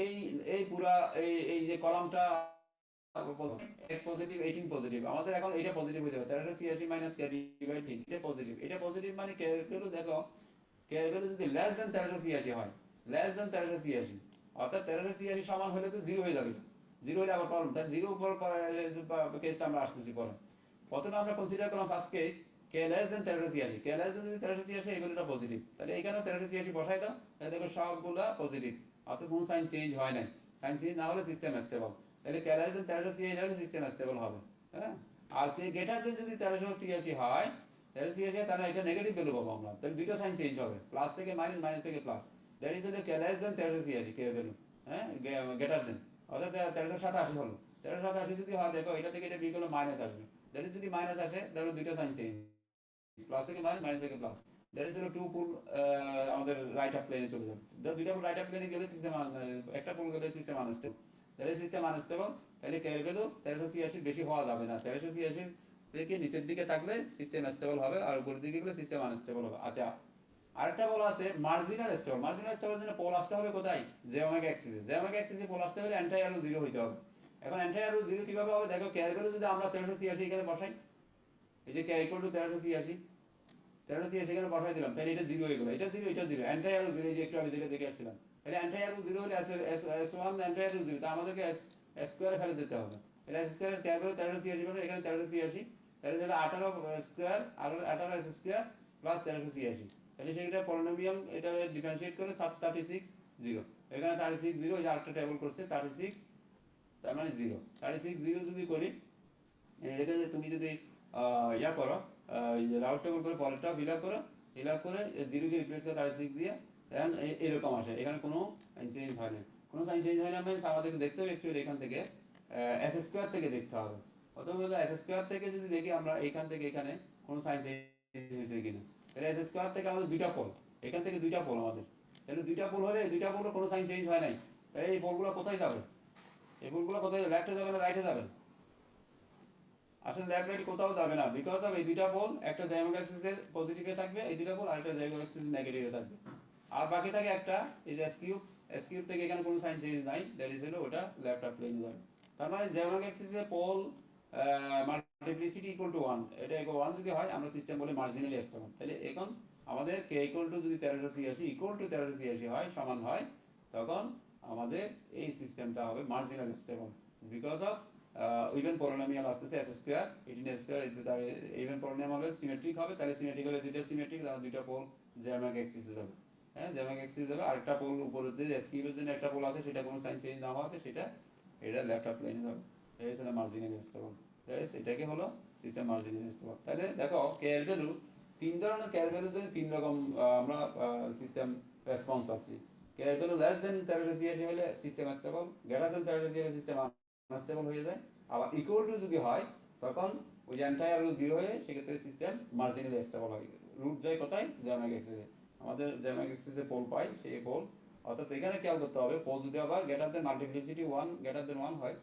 এই এই পুরা এই এই যে কলামটা পজিটিভ 18 পজিটিভ, আমাদের এখন এটা পজিটিভ হতে হবে 1386 মাইনাস কে ডিভাইড 3, এটা পজিটিভ। এটা পজিটিভ মানে কে এর ভ্যালু দেখো, কে এর ভ্যালু যদি লেস দেন 1386 হয়, লেস দেন 1386, অর্থাৎ 1386 সমান হলে তো 0 হয়ে যাবে। 0 হলে আবার প্রবলেম, তাই 0 উপর কেসটা আমরা আসতেছি পরে। প্রথমে আমরা কনসিডার করলাম first case k less than 1386, k less than যদি 1386 এই ভ্যালুটা পজিটিভ, তাহলে এখানেও 1386 বসাই দাও, তাহলে দেখো সবগুলা পজিটিভ, অর্থাৎ কোনো সাইন চেঞ্জ হয় নাই। সাইন চেঞ্জ না হলে সিস্টেম স্টেবল, তাহলে কে লেস দেন 1386 হলে সিস্টেম স্টেবল হবে। হ্যাঁ, আর কে গ্রেটার দেন যদি 1386 হয়, 1386 তাহলে এটা নেগেটিভ ভ্যালু পাবো আমরা, তাহলে দুটো সাইন চেঞ্জ হবে, প্লাস থেকে মাইনাস, মাইনাস থেকে প্লাস। দ্যাট ইজ হলো কে লেস দেন 1386 কে ভ্যালু, হ্যাঁ গ্রেটার দেন, অর্থাৎ 1387 হলো। 1387 যদি হয় দেখো এটা থেকে এটা বিয়োগ করলে মাইনাস আসবে, দ্যাট ইজ যদি মাইনাস আসে তাহলে দুটো সাইন চেঞ্জ, প্লাস থেকে মাইনাস, মাইনাস থেকে প্লাস। দ্যাট ইজ হলো টু পুল আমাদের রাইট হাফ প্লেনে চলে যাবে। দুইটা পুল রাইট হাফ প্লেনে গেলে সিস্টেম, একটা পুল গেলে সিস্টেম আনস্টেবল, তাহলে সিস্টেম আনস্টেবল। তাহলে কে এর ভ্যালু 1386 বেশি হওয়া যাবে না, 1386 থেকে নিচের দিকে থাকলে সিস্টেম স্টেবল হবে, আর উপরের দিকে গেলে সিস্টেম আনস্টেবল হবে। আচ্ছা, আরেকটা বলা আছে মার্জিনাল স্টেবল। মার্জিনাল স্টেবলের জন্য পোল আসতে হবে কোথায়, জে ওমেগা অ্যাক্সিসে। জে ওমেগা অ্যাক্সিসে পোল আসতে হলে অ্যান্টি অ্যারো 0 হইতে হবে। এখন অ্যান্টি অ্যারো 0 কিভাবে হবে দেখো, কে এর ভ্যালু যদি আমরা 1386 এখানে বসাই, এই যে কে ইকুয়াল টু 1386, 1386 এখানে বসাই দিলাম, তাহলে এটা 0 হয়ে গেল, এটা 0 এটা 0, অ্যান্টি অ্যারো 0, এই যে একটু আগে যেটা দেখে আসছিলাম। তাহলে অ্যান্টি অ্যারো 0 হলে s1 অ্যান্টি অ্যারো 0, তা আমাদেরকে s স্কয়ারে ফেলে যেতে হবে। তাহলে s স্কয়ারে কে এর ভ্যালু 1386 মানে এখানে 1386, তাহলে যেটা 18 স্কয়ার আর 18 s স্কয়ার প্লাস 1386, তাহলে সেটা পলিনোমিয়াল, এটা ডিফারেন্সিয়েট করে 36 0, এখানে 36 0, এই যে আরেকটা টেবল করছে 36 তার মানে 0 36 0 যদি করি এটাকে তুমি যদি ইয়া করো রাউট টেবল করে পরেরটা ফিল আপ করে 0 কে রিপ্লেস করে 36 দিয়ে দেন এরকম আসে, এখানে কোনো চেঞ্জ হয় না। কোনো সাইন চেঞ্জ হয় না মানে আমাদেরকে দেখতে হবে অ্যাকচুয়ালি এখান থেকে এস স্কোয়ার থেকে দেখতে হবে। অথবা এস স্কোয়ার থেকে যদি দেখি আমরা এখান থেকে এখানে কোনো সাইন চেঞ্জ হয়েছে কিনা, তাহলে এস স্কোয়ার থেকে আমাদের দুইটা পোল, এখান থেকে দুইটা পোল আমাদের, তাহলে দুইটা পোল হলে দুইটা পোলের কোনো সাইন চেঞ্জ হয় নাই, তাহলে এই পোলগুলো কোথায় যাবে? এই পোলগুলো কোথায় লেফটে যাবে না রাইটে যাবে? আসলে লেফট রাইট কোথাও যাবে না, বিকজ অফ এই দুইটা পোল একটা জ্যামিতিক অ্যাক্সিসের পজিটিভে থাকবে, এই দুইটা পোল আরেকটা জ্যামিতিক অ্যাক্সিসের নেগেটিভে থাকবে। আর বাকি থাকে একটা এই যে এস কিউব থেকে এখানে কোনো সাইন চেঞ্জ নাই, দ্যাট ইজ হলো ওটা লেফট হাফ প্লেনে যাবে। তার মানে জ্যামিতিক অ্যাক্সিসে পোল মাল্টিপ্লিসিটি ইকুয়াল টু 1, এটা ইকুয়াল 1 যদি হয় আমরা সিস্টেম বলি মার্জিনালি স্টেবল। তাহলে এখন আমাদের কে ইকুয়াল টু যদি 1386 ইকুয়াল টু 1386 হয়, সমান হয়, তখন আমাদের এই সিস্টেমটা হবে marginal stable, because of even polynomial আসতেছে S square 18 square, even polynomial হবে সিমেট্রিক হবে, তাহলে সিমেট্রিক হলে দুইটা সিমেট্রিক, তাহলে দুইটা পোল জ্যামিতিক অ্যাক্সিসে যাবে। হ্যাঁ, জ্যামিতিক অ্যাক্সিসে যাবে, আরেকটা পোল উপরে যে এস কিউবের জন্য একটা পোল আছে সেটা কোনো সাইন চেঞ্জ না হওয়াতে সেটা এটা লেফট হাফ প্লেনে যাবে। এই হচ্ছে মার্জিনাল স্টেবল। এটাকে হলো সিস্টেম মার্জিনাল স্টেবল। তাহলে দেখো কে এর ভ্যালু তিন ধরনের, কে এর ভ্যালুর জন্য তিন রকম আমরা সিস্টেম রেসপন্স পাচ্ছি। কে এর ভ্যালু লেস দেন 1386 হলে সিস্টেম স্টেবল, গ্রেটার দেন 1386 হলে সিস্টেম আনস্টেবল হয়ে যায়। আবার ইকুয়াল টু যদি হয় তখন ওই যে এন্টায়ার রো 0 হয়ে সেক্ষেত্রে সিস্টেম মার্জিনালি স্টেবল হয়। রুট যায় কোথায়? জ্যামিতিক অ্যাক্সিসে। আমাদের জ্যামিতিক অ্যাক্সিসে পোল পাই, সেই পোল, অর্থাৎ এখানে খেয়াল করতে হবে পোল যদি আবার greater than multiplicity 1 greater than 1 হয়,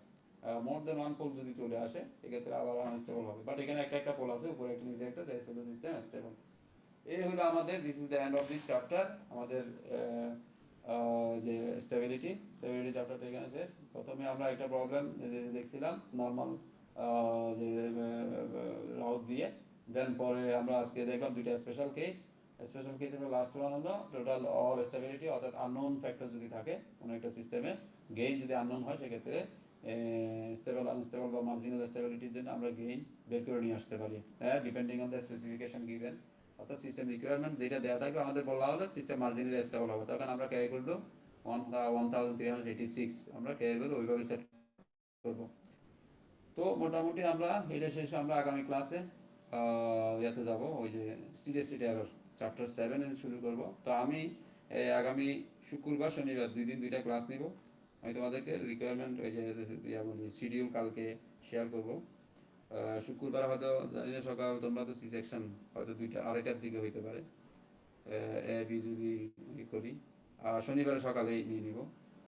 মোর দেন 1 পোল যদি চলে আসে সেক্ষেত্রে আবার আনস্টেবল হবে। বাট এখানে একটা একটা পোল আছে, উপরে একটা নিচে একটা, দ্যাটস দ্য সিস্টেম স্টেবল। এই হলো আমাদের this is the end of this chapter. আমাদের যে স্টেবিলিটি চ্যাপ্টারটা এখানে শেষ। প্রথমে আমরা একটা প্রবলেম দেখছিলাম নর্মাল যে রাউট দিয়ে, দেন পরে আমরা আজকে দেখলাম দুইটা স্পেশাল কেস। স্পেশাল কেস হলো লাস্ট ওয়ান হলো টোটাল অল স্টেবিলিটি, অর্থাৎ আননোন ফ্যাক্টর যদি থাকে কোনো একটা সিস্টেমে, গেইন যদি আননোন হয় সেক্ষেত্রে স্টেবল আনস্টেবল বা মার্জিনাল স্টেবিলিটির জন্য আমরা গেইন বের করে নিয়ে আসতে পারি, হ্যাঁ, depending on the specification given. অর্থাৎ সিস্টেম রিকোয়ারমেন্ট যেটা দেওয়া থাকবে আমাদের বলা হলো সিস্টেম মার্জিনালি স্টেবল হবে, তখন আমরা ক্যারি করবো 1386 আমরা ক্যারি করবো ওইভাবে সেট করবো। তো মোটামুটি আমরা এটা শেষ, আমরা আগামী ক্লাসে ইয়াতে যাব, ওই যে স্টেডি এরর চ্যাপ্টার 7 এ শুরু করব। তো আমি আগামী শুক্রবার শনিবার দুই দিন দুইটা ক্লাস নিব। আমি তোমাদেরকে রিকোয়ারমেন্ট ওই যে শিডিউল কালকে শেয়ার করব। শুক্রবার হয়তো জানি না সকাল, তোমরা তো সি সেকশন হয়তো দুইটা আড়াইটার দিকে হইতে পারে, এ বি যদি করি, আর শনিবার সকালেই নিয়ে নিব।